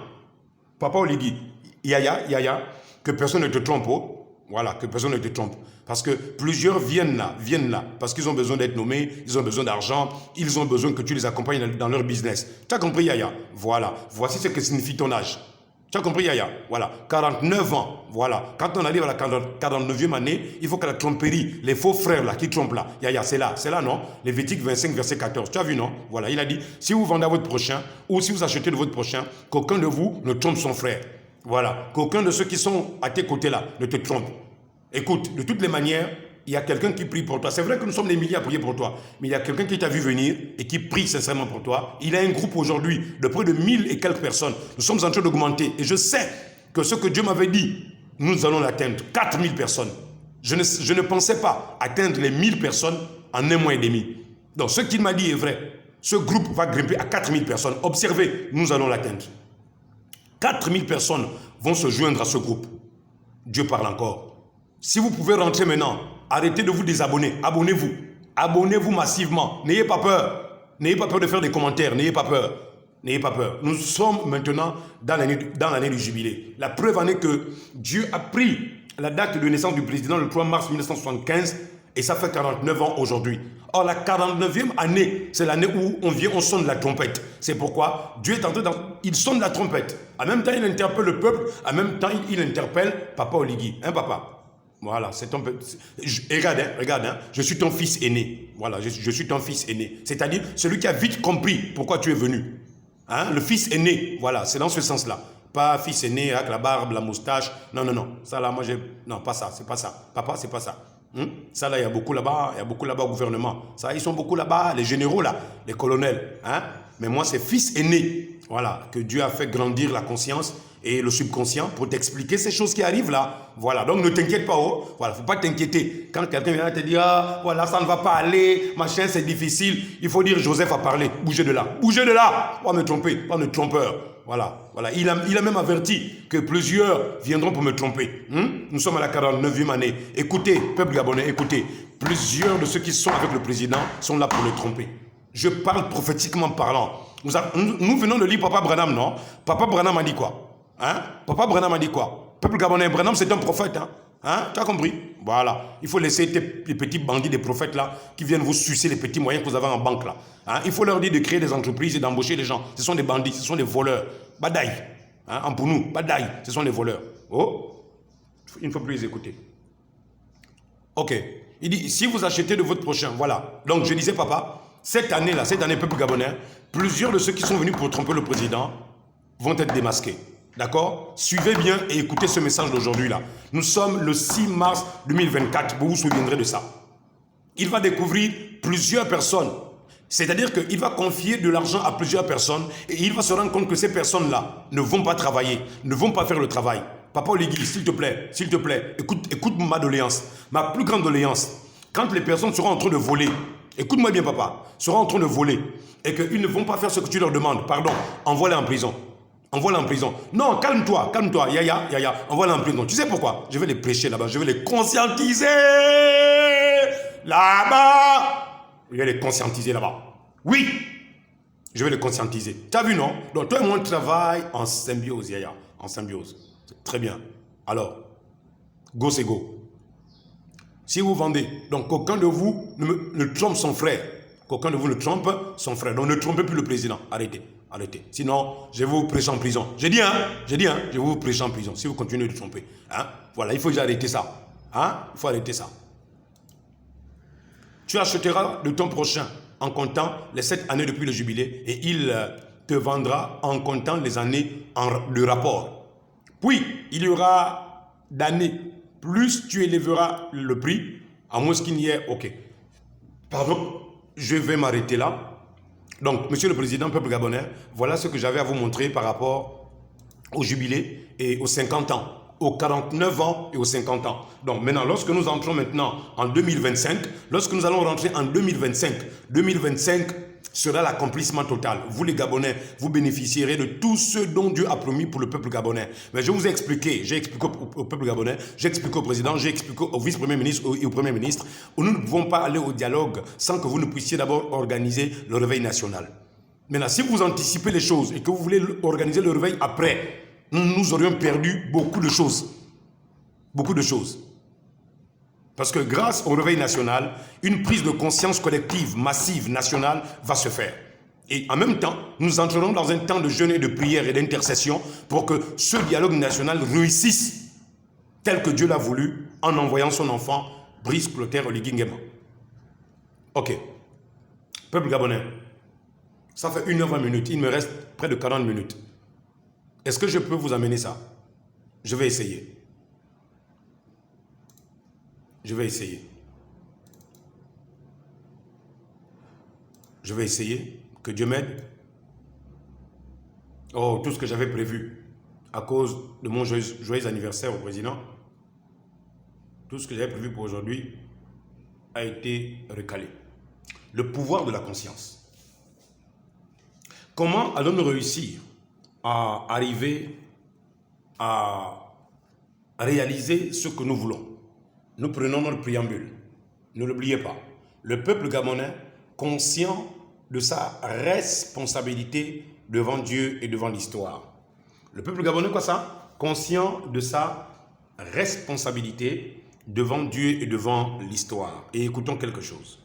Papa Oligui, Yaya, que personne ne te trompe, oh. Voilà, que personne ne te trompe. Parce que plusieurs viennent là, parce qu'ils ont besoin d'être nommés, ils ont besoin d'argent, ils ont besoin que tu les accompagnes dans leur business. Tu as compris, Yaya? Voilà, voici ce que signifie ton âge. Tu as compris, Yaya? Voilà, 49 ans, voilà. Quand on arrive à la 49e année, il faut que la tromperie, les faux frères là, qui trompent là, Yaya, c'est là, non? Lévitique 25, verset 14, tu as vu, non? Voilà, il a dit, si vous vendez à votre prochain, ou si vous achetez de votre prochain, qu'aucun de vous ne trompe son frère. Voilà, qu'aucun de ceux qui sont à tes côtés là ne te trompe. Écoute, de toutes les manières, il y a quelqu'un qui prie pour toi. C'est vrai que nous sommes des milliers à prier pour toi, mais il y a quelqu'un qui t'a vu venir et qui prie sincèrement pour toi. Il a un groupe aujourd'hui de près de 1000 et quelques personnes. Nous sommes en train d'augmenter et je sais que ce que Dieu m'avait dit, nous allons l'atteindre. 4000 personnes. Je ne pensais pas atteindre les 1000 personnes en 1 mois et demi. Donc ce qu'il m'a dit est vrai. Ce groupe va grimper à 4000 personnes. Observez, nous allons l'atteindre. 4000 personnes vont se joindre à ce groupe. Dieu parle encore. Si vous pouvez rentrer maintenant, arrêtez de vous désabonner. Abonnez-vous. Abonnez-vous massivement. N'ayez pas peur. N'ayez pas peur de faire des commentaires. N'ayez pas peur. N'ayez pas peur. Nous sommes maintenant dans l'année du jubilé. La preuve en est que Dieu a pris la date de naissance du président le 3 mars 1975 et ça fait 49 ans aujourd'hui. Or, la 49e année, c'est l'année où on sonne la trompette. C'est pourquoi Dieu est en train il sonne la trompette. En même temps, il interpelle le peuple. En même temps, il interpelle Papa Oligui. Hein, papa? Voilà, c'est ton... Regarde, je suis ton fils aîné. Voilà, je suis ton fils aîné. C'est-à-dire, celui qui a vite compris pourquoi tu es venu. Hein, le fils aîné, voilà, c'est dans ce sens-là. Pas fils aîné avec la barbe, la moustache. Non. Ça là, moi, non, pas ça, c'est pas ça. Papa, c'est pas ça. Ça là, il y a beaucoup là-bas au gouvernement. Ça, ils sont beaucoup là-bas, les généraux là, les colonels. Hein? Mais moi, c'est fils aîné. Voilà, que Dieu a fait grandir la conscience et le subconscient pour t'expliquer ces choses qui arrivent là. Voilà, donc ne t'inquiète pas. Oh. Voilà, faut pas t'inquiéter. Quand quelqu'un vient te dire, ah, voilà, ça ne va pas aller, machin, c'est difficile, il faut dire, Joseph a parlé, bougez de là. Bougez de là. Pas me tromper, pas de trompeur. Voilà. Il a même averti que plusieurs viendront pour me tromper. Nous sommes à la 49e année. Écoutez, peuple gabonais, écoutez. Plusieurs de ceux qui sont avec le président sont là pour le tromper. Je parle prophétiquement parlant. Nous venons de lire Papa Branham, non? Papa Branham a dit quoi? Hein? Papa Branham a dit quoi? Peuple gabonais, Branham c'est un prophète. Hein? Tu as compris? Voilà. Il faut laisser les petits bandits des prophètes là qui viennent vous sucer les petits moyens que vous avez en banque là. Hein? Il faut leur dire de créer des entreprises et d'embaucher les gens. Ce sont des bandits, ce sont des voleurs. Badaï. Hein? En pour nous, badaï, ce sont des voleurs. Oh, il ne faut plus les écouter. Ok. Il dit, si vous achetez de votre prochain, voilà. Donc je disais, papa, cette année, peuple gabonais, plusieurs de ceux qui sont venus pour tromper le président vont être démasqués. D'accord? Suivez bien et écoutez ce message d'aujourd'hui là. Nous sommes le 6 mars 2024, vous vous souviendrez de ça. Il va découvrir plusieurs personnes. C'est-à-dire qu'il va confier de l'argent à plusieurs personnes et il va se rendre compte que ces personnes-là ne vont pas travailler, ne vont pas faire le travail. Papa Oligui, s'il te plaît, écoute ma doléance, ma plus grande doléance. Quand les personnes seront en train de voler, écoute-moi bien papa, seront en train de voler et qu'ils ne vont pas faire ce que tu leur demandes, pardon, envoie-les en prison. Envoie-les en prison. Non, calme-toi, Yaya, envoie-les en prison. Tu sais pourquoi? Je vais les prêcher là-bas, je vais les conscientiser là-bas. Je vais les conscientiser là-bas. Oui, je vais les conscientiser. Tu as vu, non? Donc toi et moi, on travaille en symbiose, Yaya, en symbiose. Très bien. Alors, go c'est go. Si vous vendez, donc qu'aucun de vous ne trompe son frère. Qu'aucun de vous ne trompe son frère. Donc ne trompez plus le président. Arrêtez. Sinon, je vais vous prêcher en prison. J'ai dit, je vais vous prêcher en prison si vous continuez de tromper. Hein? Voilà, il faut arrêter ça. Hein? Il faut arrêter ça. Tu achèteras de ton prochain en comptant les 7 années depuis le jubilé et il te vendra en comptant les années de rapport. Puis, il y aura d'années. Plus tu élèveras le prix, à moins qu'il n'y ait... Ok. Pardon, je vais m'arrêter là. Donc, Monsieur le Président, peuple gabonais, voilà ce que j'avais à vous montrer par rapport au jubilé et aux 50 ans, aux 49 ans et aux 50 ans. Donc maintenant, lorsque nous entrons maintenant en 2025, lorsque nous allons rentrer en 2025 sera l'accomplissement total. Vous les Gabonais, vous bénéficierez de tout ce dont Dieu a promis pour le peuple gabonais. Mais je vous ai expliqué, j'ai expliqué au peuple gabonais, j'ai expliqué au président, j'ai expliqué au vice-premier ministre et au premier ministre, où nous ne pouvons pas aller au dialogue sans que vous ne puissiez d'abord organiser le réveil national. Maintenant, si vous anticipez les choses et que vous voulez organiser le réveil après, nous aurions perdu beaucoup de choses. Beaucoup de choses. Parce que grâce au réveil national, une prise de conscience collective, massive, nationale va se faire. Et en même temps, nous entrerons dans un temps de jeûne et de prière et d'intercession pour que ce dialogue national réussisse tel que Dieu l'a voulu en envoyant son enfant, Brice Clotaire Oligui Nguema. Ok. Peuple gabonais, ça fait 1h20, il me reste près de 40 minutes. Est-ce que je peux vous amener ça? Je vais essayer. Je vais essayer. Je vais essayer. Que Dieu m'aide. Oh, tout ce que j'avais prévu à cause de mon joyeux anniversaire au président, tout ce que j'avais prévu pour aujourd'hui a été recalé. Le pouvoir de la conscience. Comment allons-nous réussir à arriver à réaliser ce que nous voulons? Nous prenons notre préambule. Ne l'oubliez pas. Le peuple gabonais, conscient de sa responsabilité devant Dieu et devant l'histoire. Le peuple gabonais, quoi ça? Conscient de sa responsabilité devant Dieu et devant l'histoire. Et écoutons quelque chose.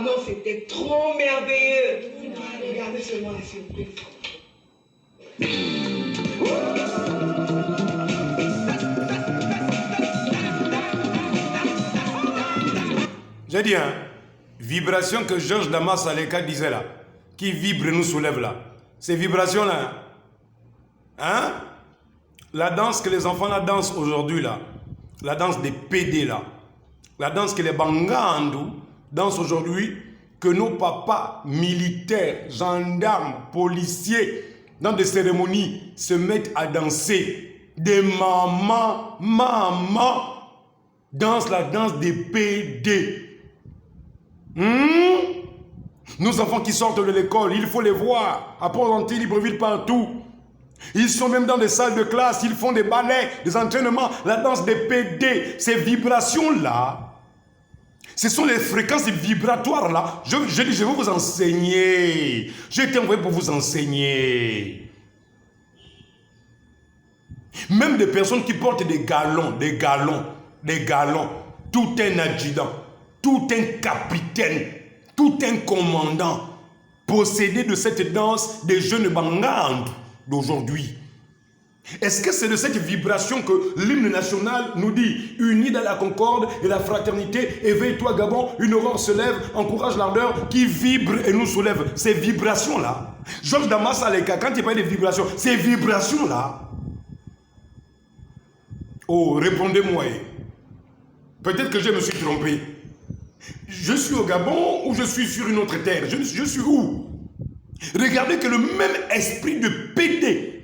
Non, c'était trop merveilleux. Regardez seulement la surprise. J'ai dit, hein, vibration que Georges Damas Aleka disait là, qui vibre et nous soulève là. Ces vibrations-là, hein? La danse que les enfants la dansent aujourd'hui là, la danse des PD là, la danse que les Bangandou dansent aujourd'hui, que nos papas militaires, gendarmes, policiers, dans des cérémonies, se mettent à danser. Des mamans dansent la danse des PD. Nos enfants qui sortent de l'école, il faut les voir, à Port-Gentil, Libreville, partout. Ils sont même dans des salles de classe, ils font des ballets, des entraînements, la danse des PD. Ces vibrations-là, ce sont les fréquences vibratoires là. Je dis, je vais vous enseigner. J'ai été envoyé pour vous enseigner. Même des personnes qui portent des galons, tout un adjudant, tout un capitaine, tout un commandant, possédé de cette danse des jeunes Bangandou d'aujourd'hui. Est-ce que c'est de cette vibration que l'hymne national nous dit, unis dans la concorde et la fraternité, éveille-toi Gabon, une aurore se lève, encourage l'ardeur qui vibre et nous soulève. Ces vibrations-là, Georges Damas Aleka, quand il parle de vibrations, ces vibrations-là, oh, répondez-moi. Peut-être que je me suis trompé. Je suis au Gabon ou je suis sur une autre terre? Je suis où? Regardez que le même esprit de PD,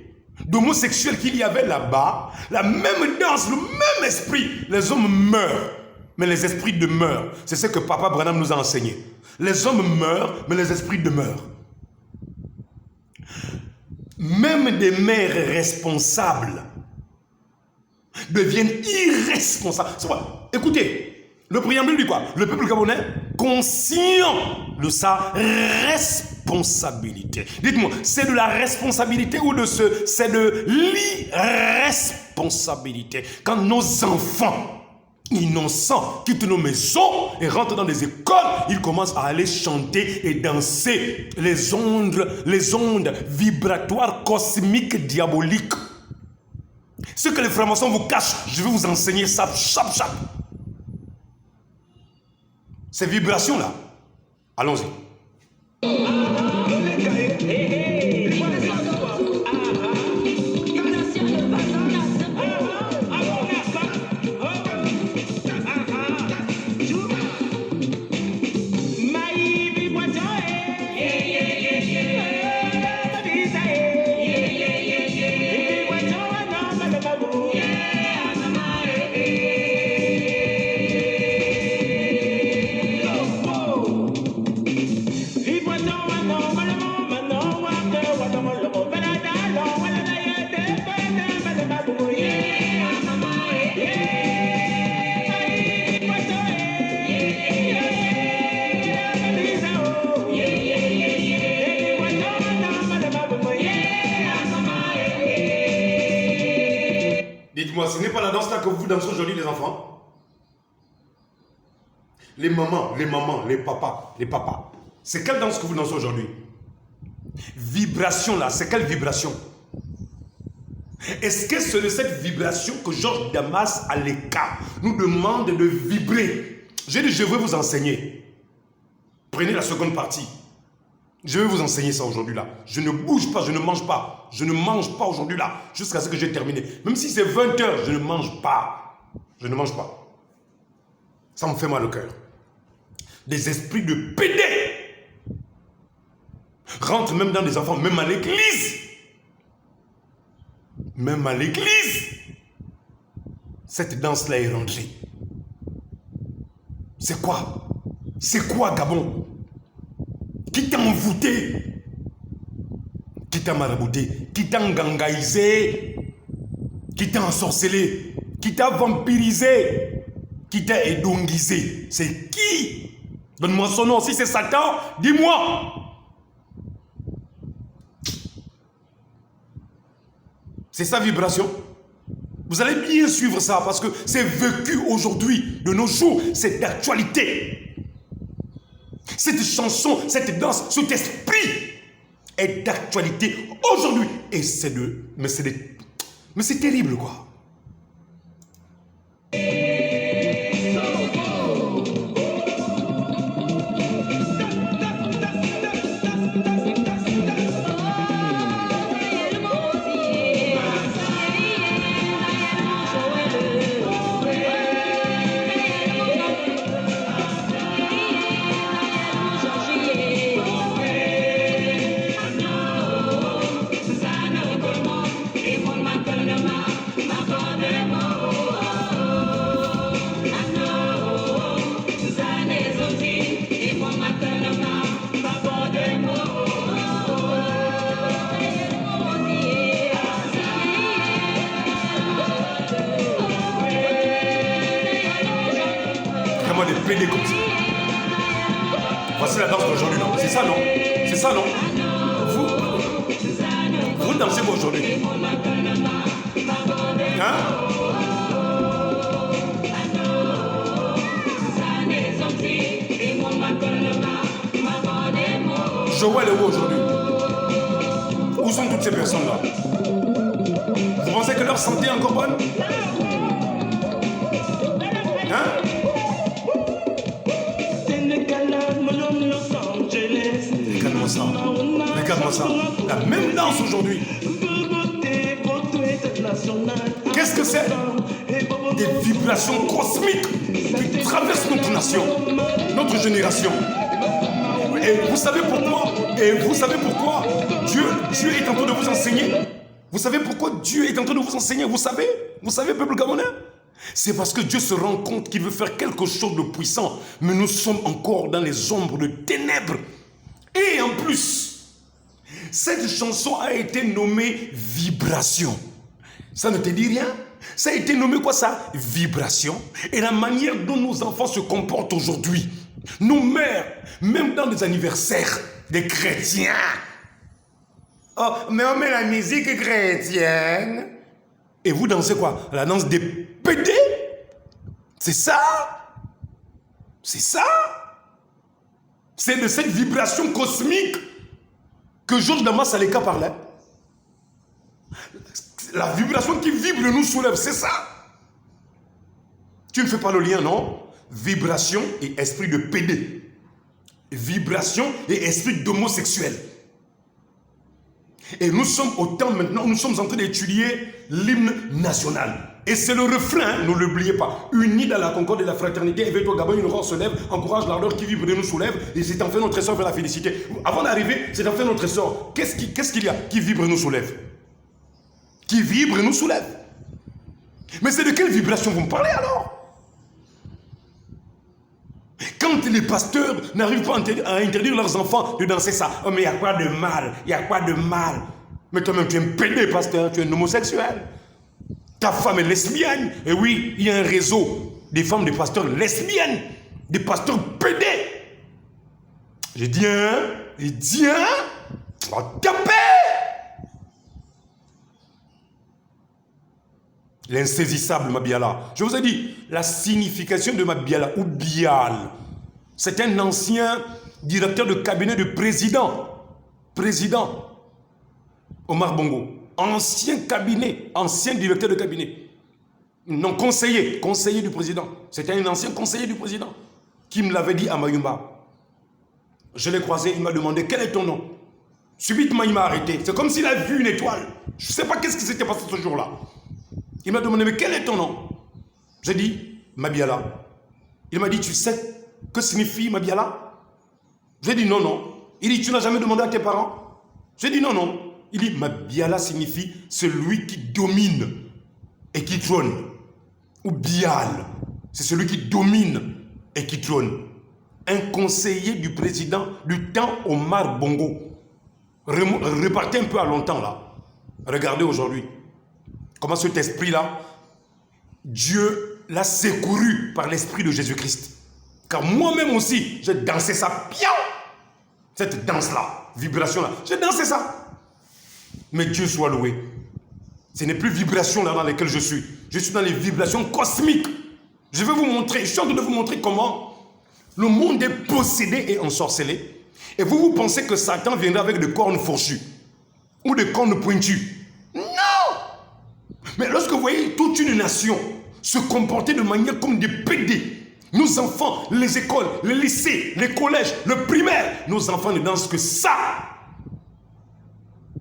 d'homosexuels qu'il y avait là-bas, la même danse, le même esprit, les hommes meurent, mais les esprits demeurent. C'est ce que Papa Branham nous a enseigné. Les hommes meurent, mais les esprits demeurent. Même des mères responsables deviennent irresponsables. Écoutez, le préambule dit quoi? Le peuple gabonais, conscient de sa responsabilité. Dites-moi, c'est de la responsabilité ou c'est de l'irresponsabilité? Quand nos enfants innocents quittent nos maisons et rentrent dans des écoles, ils commencent à aller chanter et danser les ondes vibratoires cosmiques diaboliques. Ce que les francs-maçons vous cachent, je vais vous enseigner ça, chap. Ces vibrations-là, Allons-y. Dites-moi, ce n'est pas la danse là que vous dansez aujourd'hui, les enfants? Les mamans, les papas. C'est quelle danse que vous dansez aujourd'hui? Vibration là, c'est quelle vibration? Est-ce que c'est de cette vibration que Georges Damas à l'écart nous demande de vibrer? J'ai dit, je vais vous enseigner. Prenez la seconde partie. Je vais vous enseigner ça aujourd'hui là. Je ne bouge pas, je ne mange pas. Je ne mange pas aujourd'hui là, jusqu'à ce que j'ai terminé. Même si c'est 20 h, je ne mange pas. Je ne mange pas. Ça me fait mal au cœur. Des esprits de pédés rentrent même dans des enfants, même à l'église. Même à l'église. Cette danse-là est rentrée. C'est quoi? C'est quoi, Gabon? Qui t'a envoûté? Qui t'a marabouté? Qui t'a gangaïsé? Qui t'a ensorcelé? Qui t'a vampirisé? Qui t'a édonguisé? C'est qui? Donne-moi son nom. Si c'est Satan, dis-moi. C'est sa vibration. Vous allez bien suivre ça parce que c'est vécu aujourd'hui, de nos jours, c'est d'actualité. Cette chanson, cette danse, cet esprit est d'actualité aujourd'hui. Et c'est de... Mais c'est terrible, quoi. Comme ça. Voici la danse d'aujourd'hui, non? C'est ça, non? C'est ça, non? Vous dansez quoi aujourd'hui? Hein? Joël est où aujourd'hui? Où sont toutes ces personnes-là? Vous pensez que leur santé est encore bonne? Hein? Regarde-moi ça. La même danse aujourd'hui. Qu'est-ce que c'est? Des vibrations cosmiques qui traversent notre nation, notre génération. Et vous savez pourquoi? Dieu est en train de vous enseigner. Vous savez pourquoi Dieu est en train de vous enseigner? Vous savez, peuple gabonais? C'est parce que Dieu se rend compte qu'il veut faire quelque chose de puissant. Mais nous sommes encore dans les ombres de ténèbres. Et en plus, cette chanson a été nommée Vibration. Ça ne te dit rien? Ça a été nommé quoi ça? Vibration. Et la manière dont nos enfants se comportent aujourd'hui, nos mères, même dans les anniversaires des chrétiens. Oh, mais on met la musique chrétienne. Et vous dansez quoi? La danse des pédés? C'est ça? C'est ça? C'est de cette vibration cosmique que Georges Damas à l'écart parlait. La vibration qui vibre nous soulève, c'est ça. Tu ne fais pas le lien, non? Vibration et esprit de pédé. vibration et esprit d'homosexuel. Et nous sommes au temps maintenant où nous sommes en train d'étudier l'hymne national. Et c'est le refrain, ne l'oubliez pas. Unis dans la concorde et la fraternité, éveille-toi Gabon, une aurore se lève, encourage l'ardeur qui vibre et nous soulève. Et c'est en fait notre essor vers la félicité. Avant d'arriver, c'est en fait notre essor. Qu'est-ce qu'il y a qui vibre et nous soulève? Qui vibre et nous soulève. Mais c'est de quelle vibration vous me parlez alors? Quand les pasteurs n'arrivent pas à interdire leurs enfants de danser ça, oh mais il n'y a pas de mal, il n'y a pas de mal. Mais toi-même tu es un pédé, pasteur, tu es un homosexuel. Ta femme est lesbienne. Et oui, il y a un réseau des femmes de pasteurs lesbiennes, des pasteurs pédés. J'ai dit on va taper. L'insaisissable Mabiala. Je vous ai dit, la signification de Mabiala ou Bial, c'est un ancien directeur de cabinet de président Omar Bongo. Ancien directeur de cabinet. Non, conseiller du président. C'était un ancien conseiller du président qui me l'avait dit à Mayumba. Je l'ai croisé, il m'a demandé quel est ton nom. Subitement, il m'a arrêté. C'est comme s'il a vu une étoile. Je ne sais pas qu'est-ce qui s'était passé ce jour-là. Il m'a demandé, mais quel est ton nom? J'ai dit, Mabiala. Il m'a dit, tu sais que signifie Mabiala? J'ai dit, non. Il dit, tu n'as jamais demandé à tes parents? J'ai dit, non. Il dit, Mabiala signifie celui qui domine et qui trône. Ou Bial, c'est celui qui domine et qui trône. Un conseiller du président du temps Omar Bongo. Repartez un peu à longtemps là. Regardez aujourd'hui. Comment cet esprit-là, Dieu l'a secouru par l'esprit de Jésus-Christ. Car moi-même aussi, j'ai dansé ça bien. Cette danse-là, vibration-là, j'ai dansé ça. Mais Dieu soit loué. Ce n'est plus vibration là dans laquelle je suis. Je suis dans les vibrations cosmiques. Je vais vous montrer, je suis en train de vous montrer comment le monde est possédé et ensorcelé. Et vous pensez que Satan viendra avec des cornes fourchues ou des cornes pointues. Non! Mais lorsque vous voyez toute une nation se comporter de manière comme des pédés, nos enfants, les écoles, les lycées, les collèges, le primaire, nos enfants ne dansent que ça.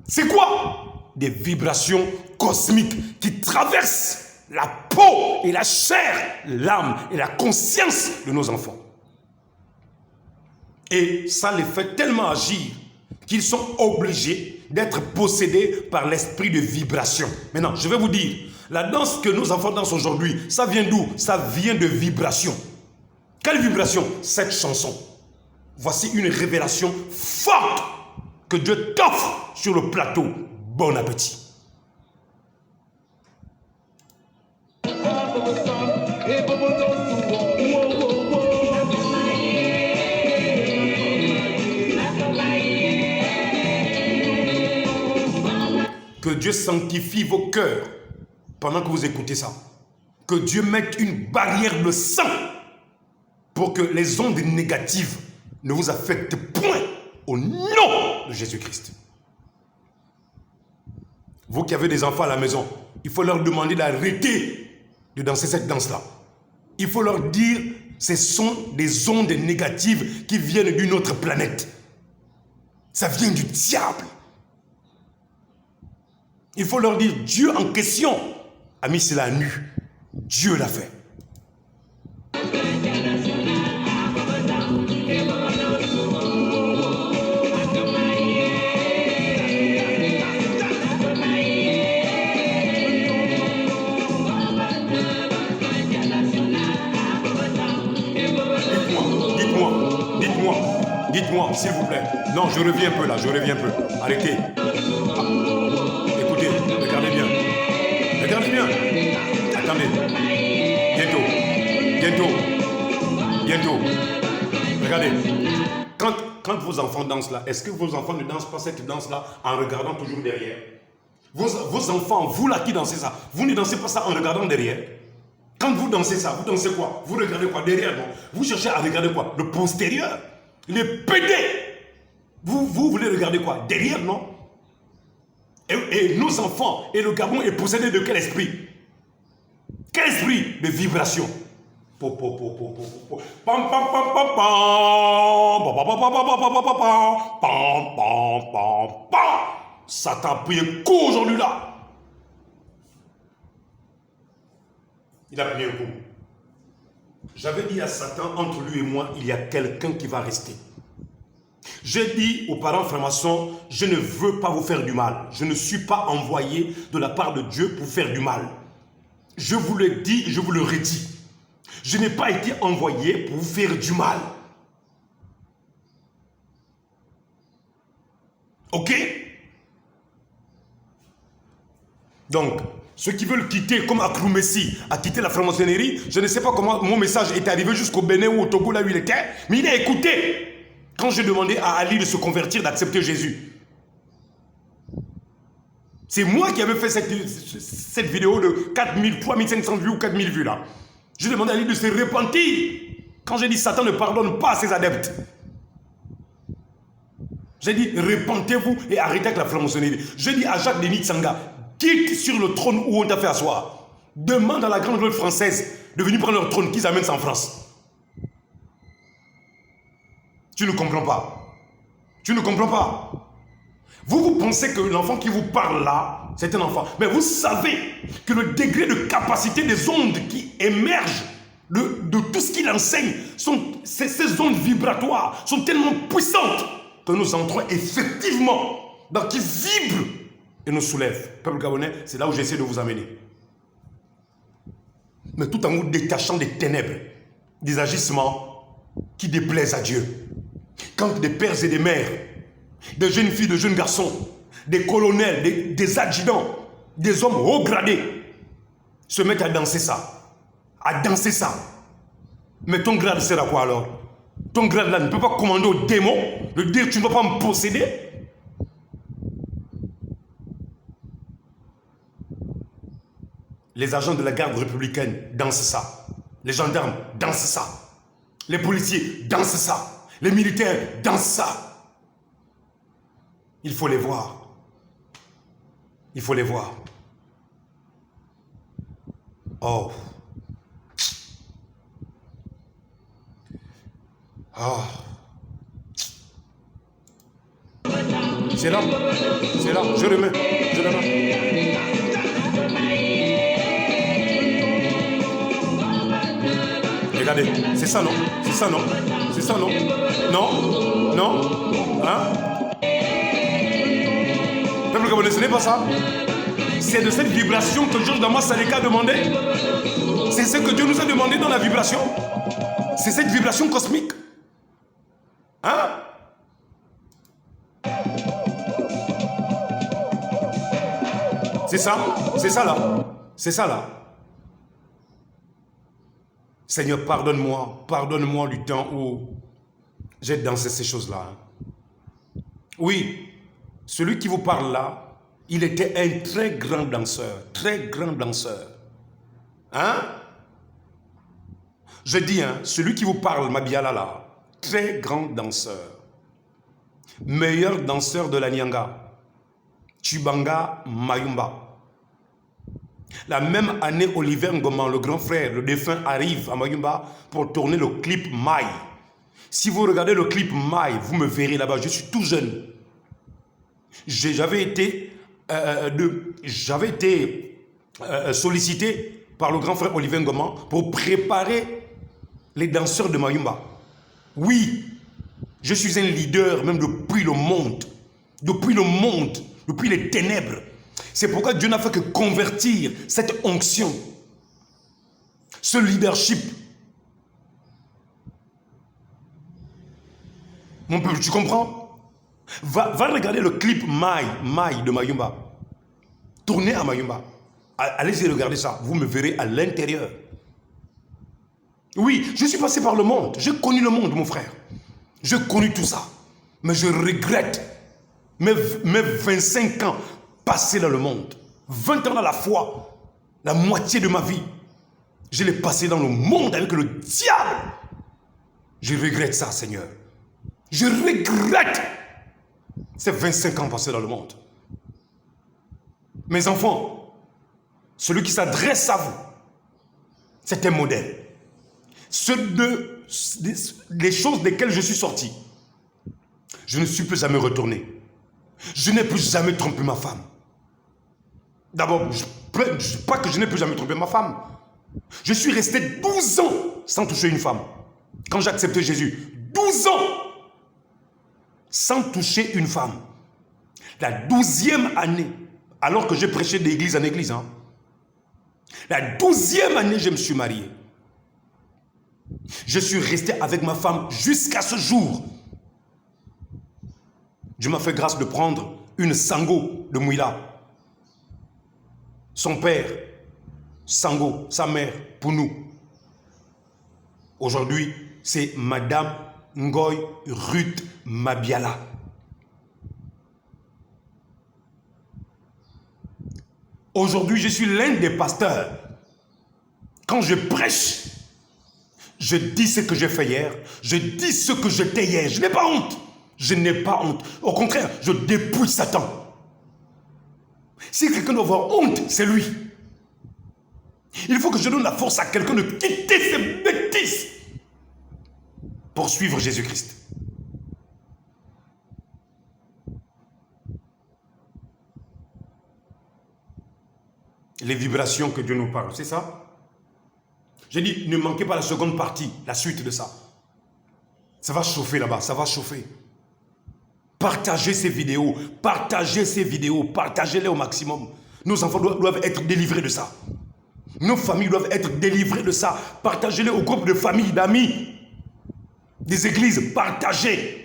C'est quoi? Des vibrations cosmiques qui traversent la peau et la chair, l'âme et la conscience de nos enfants. Et ça les fait tellement agir qu'ils sont obligés d'être possédés par l'esprit de vibration. Maintenant, je vais vous dire, la danse que nos enfants dansent aujourd'hui, ça vient d'où? Ça vient de vibration. Quelle vibration? Cette chanson. Voici une révélation forte que Dieu t'offre sur le plateau. Bon appétit. Que Dieu sanctifie vos cœurs pendant que vous écoutez ça. Que Dieu mette une barrière de sang pour que les ondes négatives ne vous affectent point au nom de Jésus-Christ. Vous qui avez des enfants à la maison, il faut leur demander d'arrêter de danser cette danse-là. Il faut leur dire, ce sont des ondes négatives qui viennent d'une autre planète. Ça vient du diable. Il faut leur dire, Dieu en question a mis cela à nu. Dieu l'a fait. Dites-moi, s'il vous plaît. Non, je reviens un peu là, Arrêtez. Écoutez, regardez bien. Attendez. Bientôt. Regardez. Quand vos enfants dansent là, est-ce que vos enfants ne dansent pas cette danse-là en regardant toujours derrière? Vos enfants, vous là qui dansez ça, vous ne dansez pas ça en regardant derrière? Quand vous dansez ça, vous dansez quoi? Vous regardez quoi? Derrière, non? Vous cherchez à regarder quoi? Le postérieur? Les pédés! Vous voulez regarder quoi? Derrière, non? Et nos enfants, et le Gabon est possédé de quel esprit? Quel esprit de vibration? Satan a pris un coup aujourd'hui là. Il a pris un coup. J'avais dit à Satan, entre lui et moi, il y a quelqu'un qui va rester. J'ai dit aux parents francs-maçons, je ne veux pas vous faire du mal. Je ne suis pas envoyé de la part de Dieu pour faire du mal. Je vous le dis, je vous le redis. Je n'ai pas été envoyé pour vous faire du mal. Ok? Donc, ceux qui veulent quitter, comme Akrou Messi a quitté la franc-maçonnerie, je ne sais pas comment mon message est arrivé jusqu'au Bénin ou au Togo, là où il était, mais il a écouté quand j'ai demandé à Ali de se convertir, d'accepter Jésus. C'est moi qui avais fait cette vidéo de 4000, 3500 vues ou 4000 vues là. J'ai demandé à Ali de se repentir quand j'ai dit Satan ne pardonne pas à ses adeptes. J'ai dit repentez-vous et arrêtez avec la franc-maçonnerie. J'ai dit à Jacques Denis Tsanga, quitte sur le trône où on t'a fait asseoir. Demande à la grande gloire française de venir prendre leur trône qu'ils amènent ça en France. Tu ne comprends pas. Tu ne comprends pas. Vous pensez que l'enfant qui vous parle là, c'est un enfant. Mais vous savez que le degré de capacité des ondes qui émergent de tout ce qu'il enseigne, ces ondes vibratoires sont tellement puissantes que nous entrons effectivement dans qui vibre et nous soulève. Peuple gabonais, c'est là où j'essaie de vous amener. Mais tout en vous détachant des ténèbres, des agissements qui déplaisent à Dieu. Quand des pères et des mères, des jeunes filles, des jeunes garçons, des colonels, des adjudants, des hommes haut gradés se mettent à danser ça. À danser ça. Mais ton grade sert à quoi alors? Ton grade là ne peut pas commander au démon, le dire tu ne vas pas me posséder. Les agents de la garde républicaine dansent ça. Les gendarmes dansent ça. Les policiers dansent ça. Les militaires dansent ça. Il faut les voir. Il faut les voir. Oh. Oh. C'est là. C'est là. Je remets. Je remets. Regardez. C'est ça, non? C'est ça, non? C'est ça, non? Non? Non? Hein? Peuple gabonais, ce n'est pas ça. C'est de cette vibration que Georges Damas Saleka demandait. C'est ce que Dieu nous a demandé dans la vibration. C'est cette vibration cosmique. Hein? C'est ça. C'est ça là. C'est ça là. Seigneur, pardonne-moi. Pardonne-moi du temps où j'ai dansé ces choses-là. Oui, celui qui vous parle là, il était un très grand danseur. Très grand danseur. Hein? Je dis, hein, celui qui vous parle, Mabiala là, très grand danseur. Meilleur danseur de la Nyanga. Tshibanga Mayumba. La même année, Oliver Ngoma, le grand frère, le défunt, arrive à Mayumba pour tourner le clip Maï. Si vous regardez le clip Maï, vous me verrez là-bas, je suis tout jeune. J'avais été sollicité par le grand frère Oliver Ngoma pour préparer les danseurs de Mayumba. Oui, je suis un leader même depuis le monde. Depuis le monde, depuis les ténèbres. C'est pourquoi Dieu n'a fait que convertir cette onction, ce leadership. Mon peuple, tu comprends? Va regarder le clip Maï de Mayumba. Tournez à Mayumba. Allez-y regarder ça. Vous me verrez à l'intérieur. Oui, je suis passé par le monde. J'ai connu le monde, mon frère. J'ai connu tout ça. Mais je regrette mes 25 ans passés dans le monde. 20 ans à la fois. La moitié de ma vie. Je l'ai passé dans le monde avec le diable. Je regrette ça, Seigneur. Je regrette ces 25 ans passés dans le monde. Mes enfants, celui qui s'adresse à vous, c'est un modèle. les choses desquelles je suis sorti. Je ne suis plus jamais retourné. Je n'ai plus jamais trompé ma femme. D'abord, pas que je n'ai plus jamais trompé ma femme. Je suis resté 12 ans sans toucher une femme. Quand j'ai accepté Jésus, 12 ans sans toucher une femme. La 12e année, alors que j'ai prêché d'église en église, la 12e année, je me suis marié. Je suis resté avec ma femme jusqu'à ce jour. Dieu m'a fait grâce de prendre une Sango de Mouila. Son père, Sango, sa mère, Pounou. Aujourd'hui, c'est Madame Ngoy Ruth Mabiala. Aujourd'hui, je suis l'un des pasteurs. Quand je prêche, je dis ce que j'ai fait hier. Je dis ce que j'étais hier. Je n'ai pas honte. Je n'ai pas honte. Au contraire, je dépouille Satan. Si quelqu'un doit avoir honte, c'est lui. Il faut que je donne la force à quelqu'un de quitter ses bêtises pour suivre Jésus-Christ. Les vibrations que Dieu nous parle, c'est ça? J'ai dit, ne manquez pas la seconde partie, la suite de ça. Ça va chauffer là-bas, ça va chauffer. Partagez ces vidéos, partagez-les au maximum. Nos enfants doivent être délivrés de ça. Nos familles doivent être délivrées de ça. Partagez-les au groupe de familles, d'amis, des églises, partagez.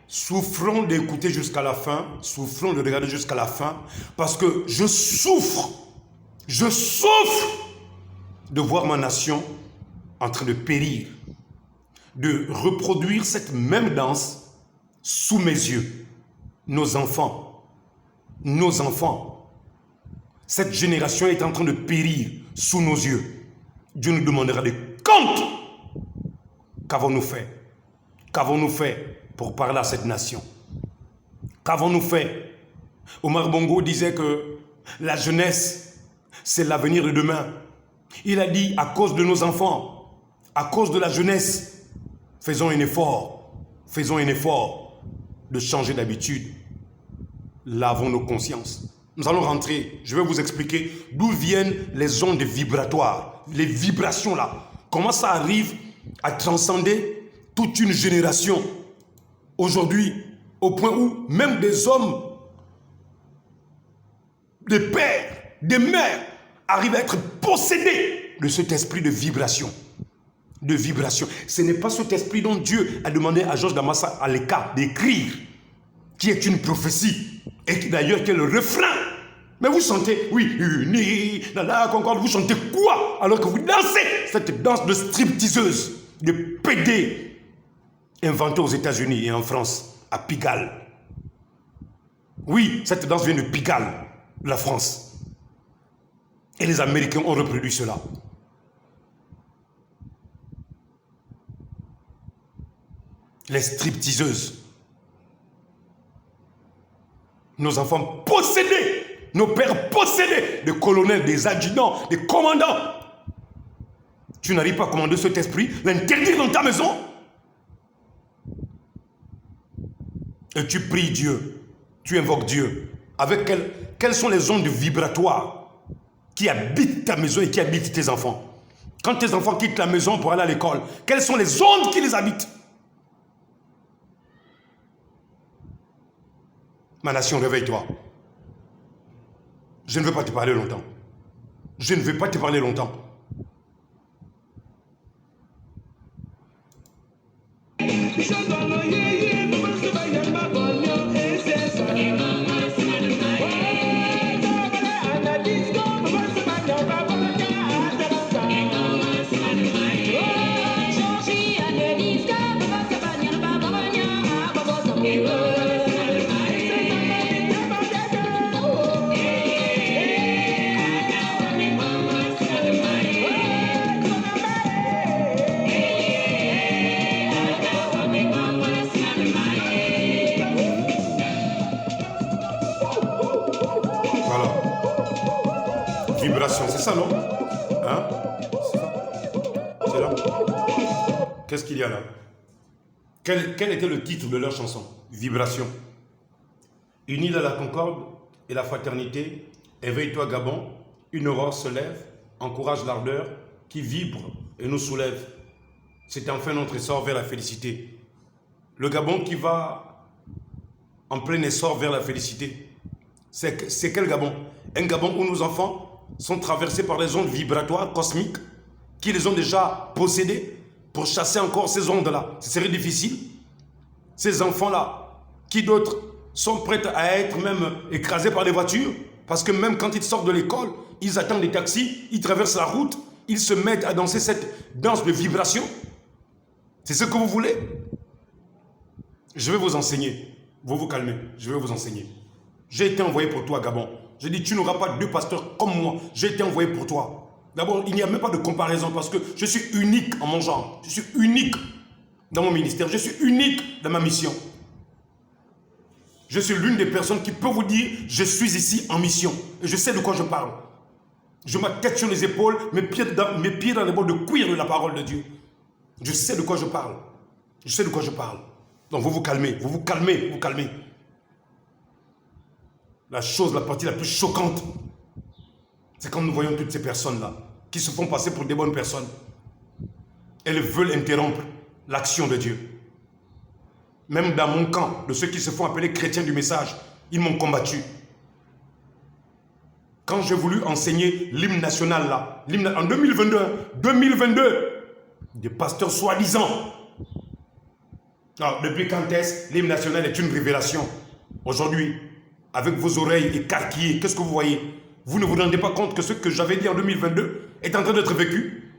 Souffrons d'écouter jusqu'à la fin, souffrons de regarder jusqu'à la fin, parce que je souffre de voir ma nation en train de périr, de reproduire cette même danse sous mes yeux. Nos enfants, cette génération est en train de périr sous nos yeux. Dieu nous demandera des comptes. Qu'avons-nous fait? Qu'avons-nous fait pour parler à cette nation? Qu'avons-nous fait? Omar Bongo disait que la jeunesse, c'est l'avenir de demain. Il a dit, à cause de nos enfants, à cause de la jeunesse, faisons un effort de changer d'habitude. Lavons nos consciences. Nous allons rentrer, je vais vous expliquer d'où viennent les ondes vibratoires, les vibrations là. Comment ça arrive à transcender toute une génération. Aujourd'hui, au point où même des hommes, des pères, des mères arrivent à être possédés de cet esprit de vibration. De vibration. Ce n'est pas cet esprit dont Dieu a demandé à Georges Damassa Aleka d'écrire, qui est une prophétie, et qui d'ailleurs est le refrain. Mais vous chantez, oui, unis, dans la concorde, vous chantez quoi? Alors que vous dansez cette danse de stripteaseuse, de PD, inventée aux États-Unis et en France, à Pigalle. Oui, cette danse vient de Pigalle, de la France. Et les Américains ont reproduit cela. Les stripteaseuses. Nos enfants possédés, nos pères possédés, des colonels, des adjudants, des commandants. Tu n'arrives pas à commander cet esprit, l'interdire dans ta maison. Et tu pries Dieu, tu invoques Dieu. Avec quelles sont les ondes vibratoires qui habitent ta maison et qui habitent tes enfants? Quand tes enfants quittent la maison pour aller à l'école, quelles sont les ondes qui les habitent? Ma nation, réveille-toi. Je ne veux pas te parler longtemps. Je ne veux pas te parler longtemps. Voilà. Vibration, c'est ça, non? Hein? C'est ça? C'est là? Qu'est-ce qu'il y a là? Quel était le titre de leur chanson? Vibration. Unis dans la concorde et la fraternité, éveille-toi Gabon, une aurore se lève, encourage l'ardeur qui vibre et nous soulève. C'est enfin notre essor vers la félicité. Le Gabon qui va en plein essor vers la félicité. C'est quel Gabon? Un Gabon où nos enfants sont traversés par les ondes vibratoires cosmiques qui les ont déjà possédés pour chasser encore ces ondes-là. Ce serait difficile. Ces enfants-là, qui d'autres sont prêts à être même écrasés par les voitures parce que même quand ils sortent de l'école, ils attendent les taxis, ils traversent la route, ils se mettent à danser cette danse de vibration. C'est ce que vous voulez? Je vais vous enseigner. Vous vous calmez, je vais vous enseigner. J'ai été envoyé pour toi, Gabon. J'ai dit, tu n'auras pas deux pasteurs comme moi. J'ai été envoyé pour toi. D'abord, il n'y a même pas de comparaison parce que je suis unique en mon genre. Je suis unique dans mon ministère. Je suis unique dans ma mission. Je suis l'une des personnes qui peut vous dire, je suis ici en mission. Et je sais de quoi je parle. Je mets ma tête sur les épaules, mes pieds dans les bols de cuir de la parole de Dieu. Je sais de quoi je parle. Je sais de quoi je parle. Donc vous vous calmez, vous vous calmez, vous vous calmez. La partie la plus choquante, c'est quand nous voyons toutes ces personnes-là, qui se font passer pour des bonnes personnes. Elles veulent interrompre l'action de Dieu. Même dans mon camp, de ceux qui se font appeler chrétiens du message, ils m'ont combattu. Quand j'ai voulu enseigner l'hymne national là, en 2022, des pasteurs soi-disant. Alors, depuis quand est-ce l'hymne national est une révélation? Aujourd'hui, avec vos oreilles écarquillées, qu'est-ce que vous voyez? Vous ne vous rendez pas compte que ce que j'avais dit en 2022 est en train d'être vécu?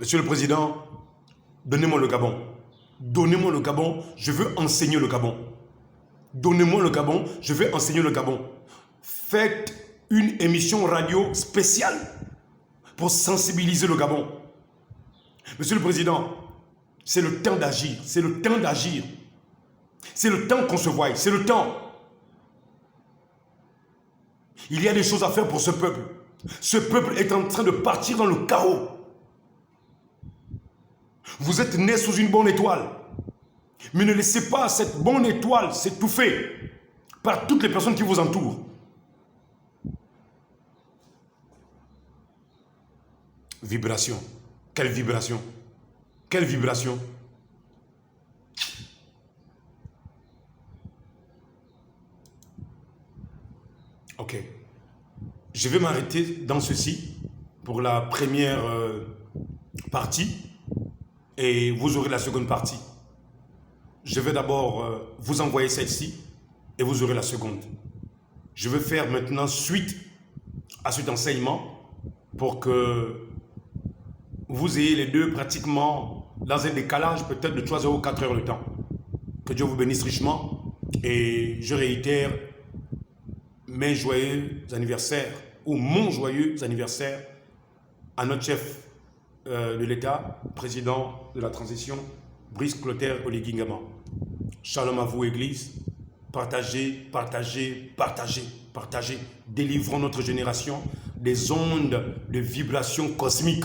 Monsieur le Président, donnez-moi le Gabon. Donnez-moi le Gabon, je veux enseigner le Gabon. Donnez-moi le Gabon, je vais enseigner le Gabon. Faites une émission radio spéciale pour sensibiliser le Gabon. Monsieur le Président, c'est le temps d'agir, c'est le temps d'agir. C'est le temps qu'on se voie, c'est le temps. Il y a des choses à faire pour ce peuple. Ce peuple est en train de partir dans le chaos. Vous êtes né sous une bonne étoile. Mais ne laissez pas cette bonne étoile s'étouffer par toutes les personnes qui vous entourent. Vibration. Quelle vibration? Quelle vibration? Ok. Je vais m'arrêter dans ceci pour la première partie et vous aurez la seconde partie. Je vais d'abord vous envoyer celle-ci et vous aurez la seconde. Je vais faire maintenant suite à cet enseignement pour que vous ayez les deux pratiquement dans un décalage peut-être de 3 heures ou 4 heures de temps. Que Dieu vous bénisse richement et je réitère mes joyeux anniversaires ou mon joyeux anniversaire à notre chef de l'État, président de la transition, Brice Clotaire Oligui Nguema. Shalom à vous, Église. Partagez, partagez, partagez, partagez. Délivrons notre génération des ondes de vibrations cosmiques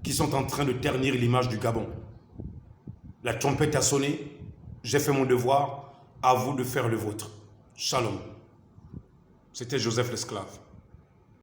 qui sont en train de ternir l'image du Gabon. La trompette a sonné, j'ai fait mon devoir, à vous de faire le vôtre. Shalom. C'était Joseph l'esclave.